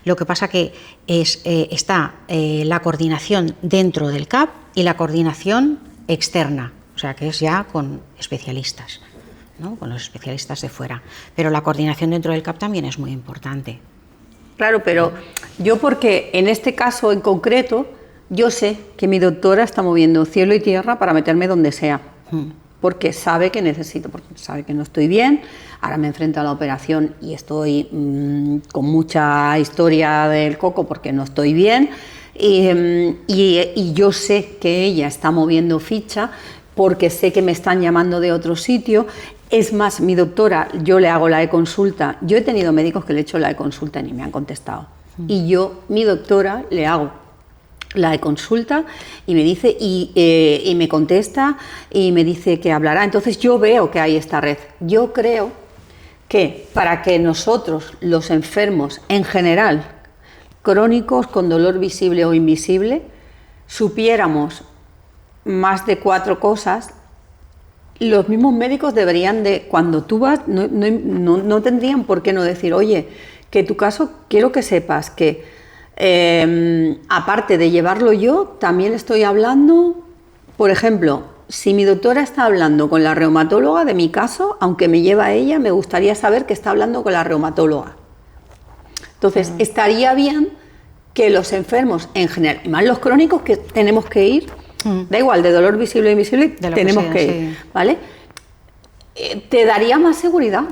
Lo que pasa que está la coordinación dentro del CAP y la coordinación externa, o sea que es ya con especialistas, ¿no? Con los especialistas de fuera. Pero la coordinación dentro del CAP también es muy importante. Claro, pero yo porque en este caso en concreto, yo sé que mi doctora está moviendo cielo y tierra para meterme donde sea, porque sabe que necesito, porque sabe que no estoy bien, ahora me enfrento a la operación y estoy con mucha historia del coco porque no estoy bien, y yo sé que ella está moviendo ficha porque sé que me están llamando de otro sitio. Es más, mi doctora, yo le hago la e-consulta. Yo he tenido médicos que le he hecho la e-consulta y ni me han contestado. Y yo, mi doctora, le hago la e-consulta y me dice, y me contesta y me dice que hablará. Entonces yo veo que hay esta red. Yo creo que para que nosotros, los enfermos en general, crónicos con dolor visible o invisible, supiéramos más de 4 cosas, los mismos médicos deberían de, cuando tú vas, no tendrían por qué no decir, oye, que tu caso quiero que sepas que aparte de llevarlo yo, también estoy hablando, por ejemplo, si mi doctora está hablando con la reumatóloga de mi caso, aunque me lleva ella, me gustaría saber que está hablando con la reumatóloga. Entonces, estaría bien que los enfermos en general, y más los crónicos, que tenemos que ir, da igual, de dolor visible o invisible, tenemos que ir, ¿vale? Te daría más seguridad.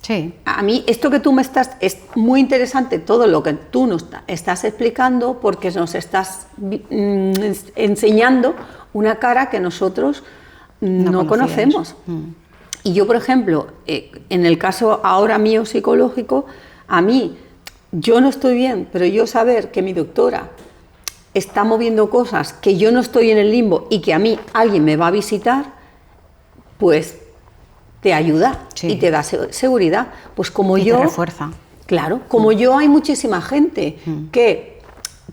Sí. A mí esto que tú me estás, es muy interesante todo lo que tú nos estás explicando, porque nos estás enseñando una cara que nosotros no conocemos. Y yo, por ejemplo, en el caso ahora mío psicológico, a mí, yo no estoy bien, pero yo saber que mi doctora está moviendo cosas, que yo no estoy en el limbo y que a mí alguien me va a visitar, pues te ayuda, sí, y te da seguridad. Pues como yo... te refuerza. Claro, como yo, hay muchísima gente que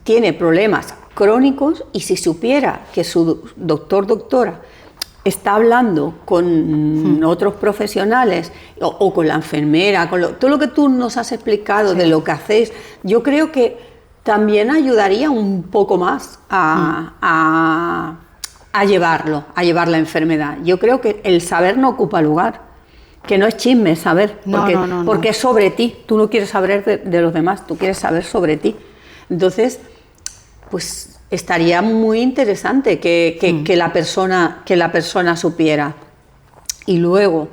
tiene problemas crónicos y si supiera que su doctora está hablando con otros profesionales o con la enfermera, con todo lo que tú nos has explicado, sí, de lo que hacéis, yo creo que también ayudaría un poco más a llevar la enfermedad. Yo creo que el saber no ocupa lugar, que no es chisme saber, porque es sobre ti. Tú no quieres saber de los demás, tú quieres saber sobre ti. Entonces, pues estaría muy interesante que la persona supiera. Y luego,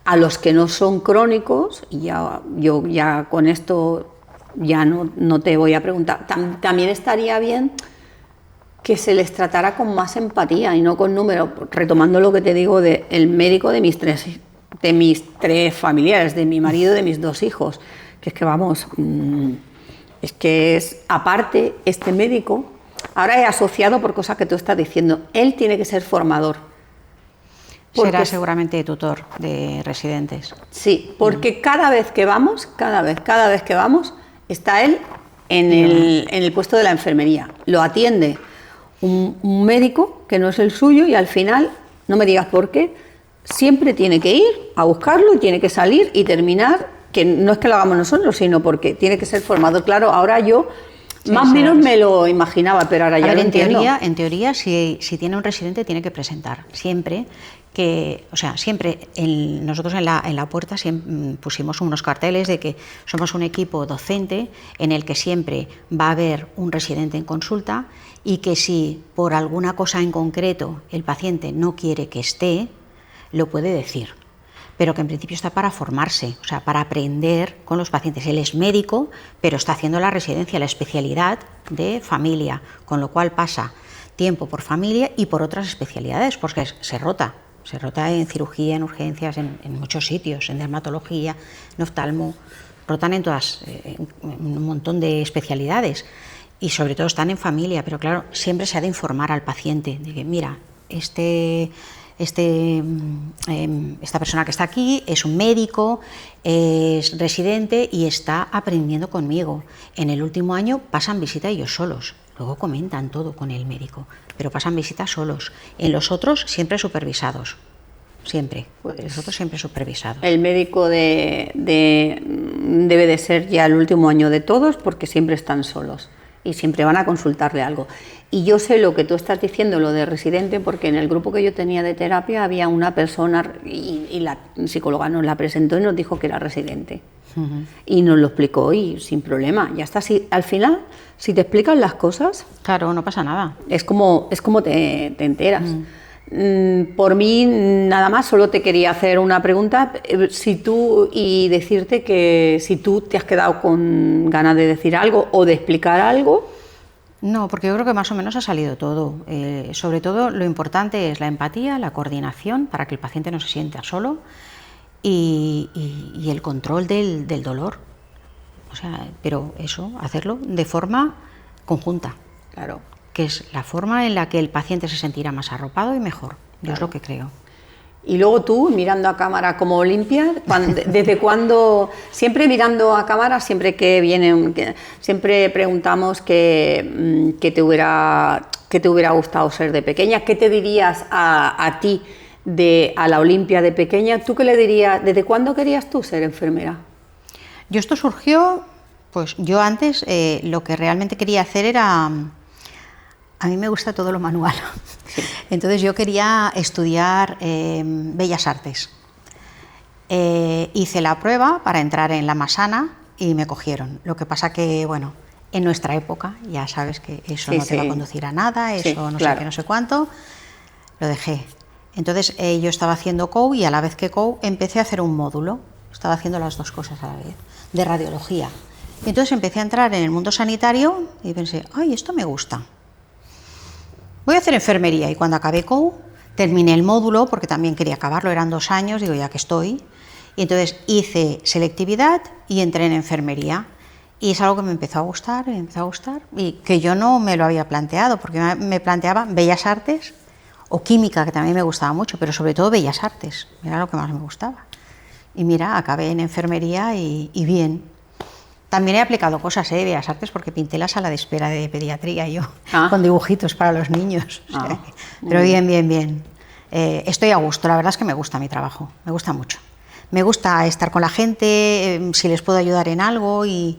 a los que no son crónicos, y yo ya con esto ya no te voy a preguntar, también estaría bien que se les tratara con más empatía y no con números, retomando lo que te digo del médico de mis tres familiares, de mi marido, de mis 2 hijos, que es que vamos, es que es, aparte, este médico, ahora he asociado por cosas que tú estás diciendo, él tiene que ser formador. Será seguramente tutor de residentes. Sí, porque cada vez que vamos, está él en el puesto de la enfermería, lo atiende un médico que no es el suyo y al final, no me digas por qué, siempre tiene que ir a buscarlo y tiene que salir y terminar, que no es que lo hagamos nosotros, sino porque tiene que ser formado. Claro, ahora yo más o menos me lo imaginaba, pero ahora ya lo entiendo. En teoría, si tiene un residente, tiene que presentar siempre. Nosotros en la puerta siempre pusimos unos carteles de que somos un equipo docente en el que siempre va a haber un residente en consulta y que si por alguna cosa en concreto el paciente no quiere que esté, lo puede decir, pero que en principio está para formarse, o sea, para aprender con los pacientes. Él es médico, pero está haciendo la residencia, la especialidad de familia, con lo cual pasa tiempo por familia y por otras especialidades, porque se rota en cirugía, en urgencias, en muchos sitios, en dermatología, en oftalmo, rotan en un montón de especialidades y sobre todo están en familia, pero claro, siempre se ha de informar al paciente de que mira, esta persona que está aquí es un médico, es residente y está aprendiendo conmigo. En el último año pasan visita ellos solos, luego comentan todo con el médico, pero pasan visitas solos. En los otros siempre supervisados. siempre. Pues, Nosotros siempre supervisados. El médico debe de ser ya el último año de todos porque siempre están solos y siempre van a consultarle algo. Y yo sé lo que tú estás diciendo, lo de residente, porque en el grupo que yo tenía de terapia había una persona y la psicóloga nos la presentó y nos dijo que era residente. Y nos lo explicó y sin problema, ya está. Si, al final, si te explican las cosas... Claro, no pasa nada. Es como te enteras. Por mí, nada más, solo te quería hacer una pregunta y decirte que si tú te has quedado con ganas de decir algo o de explicar algo. No, porque yo creo que más o menos ha salido todo. Sobre todo, lo importante es la empatía, la coordinación para que el paciente no se sienta solo y el control del dolor. O sea, pero eso, hacerlo de forma conjunta. Claro. Que es la forma en la que el paciente se sentirá más arropado y mejor. Yo es lo que creo. Y luego tú, mirando a cámara como Olimpia, ¿desde cuándo? Siempre mirando a cámara, siempre que vienen, siempre preguntamos qué te hubiera gustado ser de pequeña. ¿Qué te dirías a ti, a la Olimpia de pequeña? ¿Tú qué le dirías? ¿Desde cuándo querías tú ser enfermera? Esto surgió, pues yo antes lo que realmente quería hacer era... A mí me gusta todo lo manual, sí. Entonces yo quería estudiar Bellas Artes. Hice la prueba para entrar en la Massana y me cogieron. Lo que pasa que, bueno, en nuestra época, ya sabes que eso no te va a conducir a nada, eso no sé qué, no sé cuánto, lo dejé. Entonces yo estaba haciendo COU y a la vez que COU empecé a hacer un módulo, estaba haciendo las dos cosas a la vez, de radiología. Entonces empecé a entrar en el mundo sanitario y pensé, ay, esto me gusta. Voy a hacer enfermería y cuando acabé COU terminé el módulo porque también quería acabarlo, eran 2 años, digo ya que estoy, y entonces hice selectividad y entré en enfermería y es algo que me empezó a gustar y que yo no me lo había planteado porque me planteaba Bellas Artes o química, que también me gustaba mucho, pero sobre todo Bellas Artes, era lo que más me gustaba. Y mira, acabé en enfermería y bien. También he aplicado cosas de Bellas Artes porque pinté la sala de espera de pediatría yo, con dibujitos para los niños. O sea, pero bien. Estoy a gusto, la verdad es que me gusta mi trabajo, me gusta mucho. Me gusta estar con la gente, si les puedo ayudar en algo y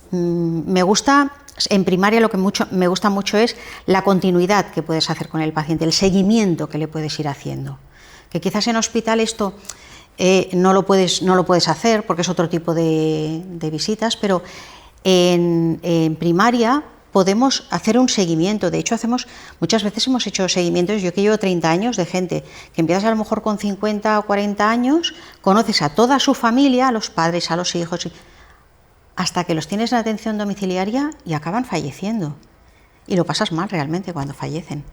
me gusta, en primaria lo que me gusta mucho es la continuidad que puedes hacer con el paciente, el seguimiento que le puedes ir haciendo. Que quizás en hospital esto... no lo puedes hacer porque es otro tipo de visitas, pero en primaria podemos hacer un seguimiento. De hecho, muchas veces hemos hecho seguimientos, yo que llevo 30 años, de gente que empiezas a lo mejor con 50 o 40 años, conoces a toda su familia, a los padres, a los hijos, hasta que los tienes en atención domiciliaria y acaban falleciendo. Y lo pasas mal realmente cuando fallecen.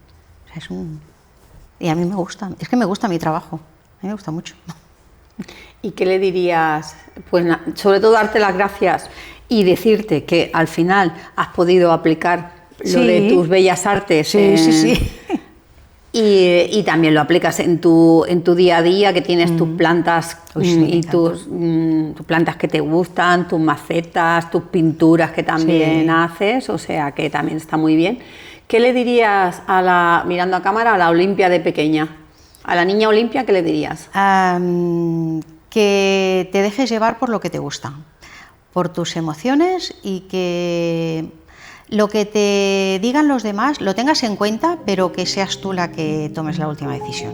O sea, y a mí me gusta, es que me gusta mi trabajo, a mí me gusta mucho. ¿Y qué le dirías? Pues sobre todo darte las gracias y decirte que al final has podido aplicar lo de tus Bellas Artes. Sí. Y también lo aplicas en tu día a día, que tienes tus plantas y tus plantas que te gustan, tus macetas, tus pinturas que también haces, o sea que también está muy bien. ¿Qué le dirías mirando a cámara, a la Olimpia de pequeña? ¿A la niña Olimpia qué le dirías? Que te dejes llevar por lo que te gusta, por tus emociones y que lo que te digan los demás lo tengas en cuenta, pero que seas tú la que tomes la última decisión.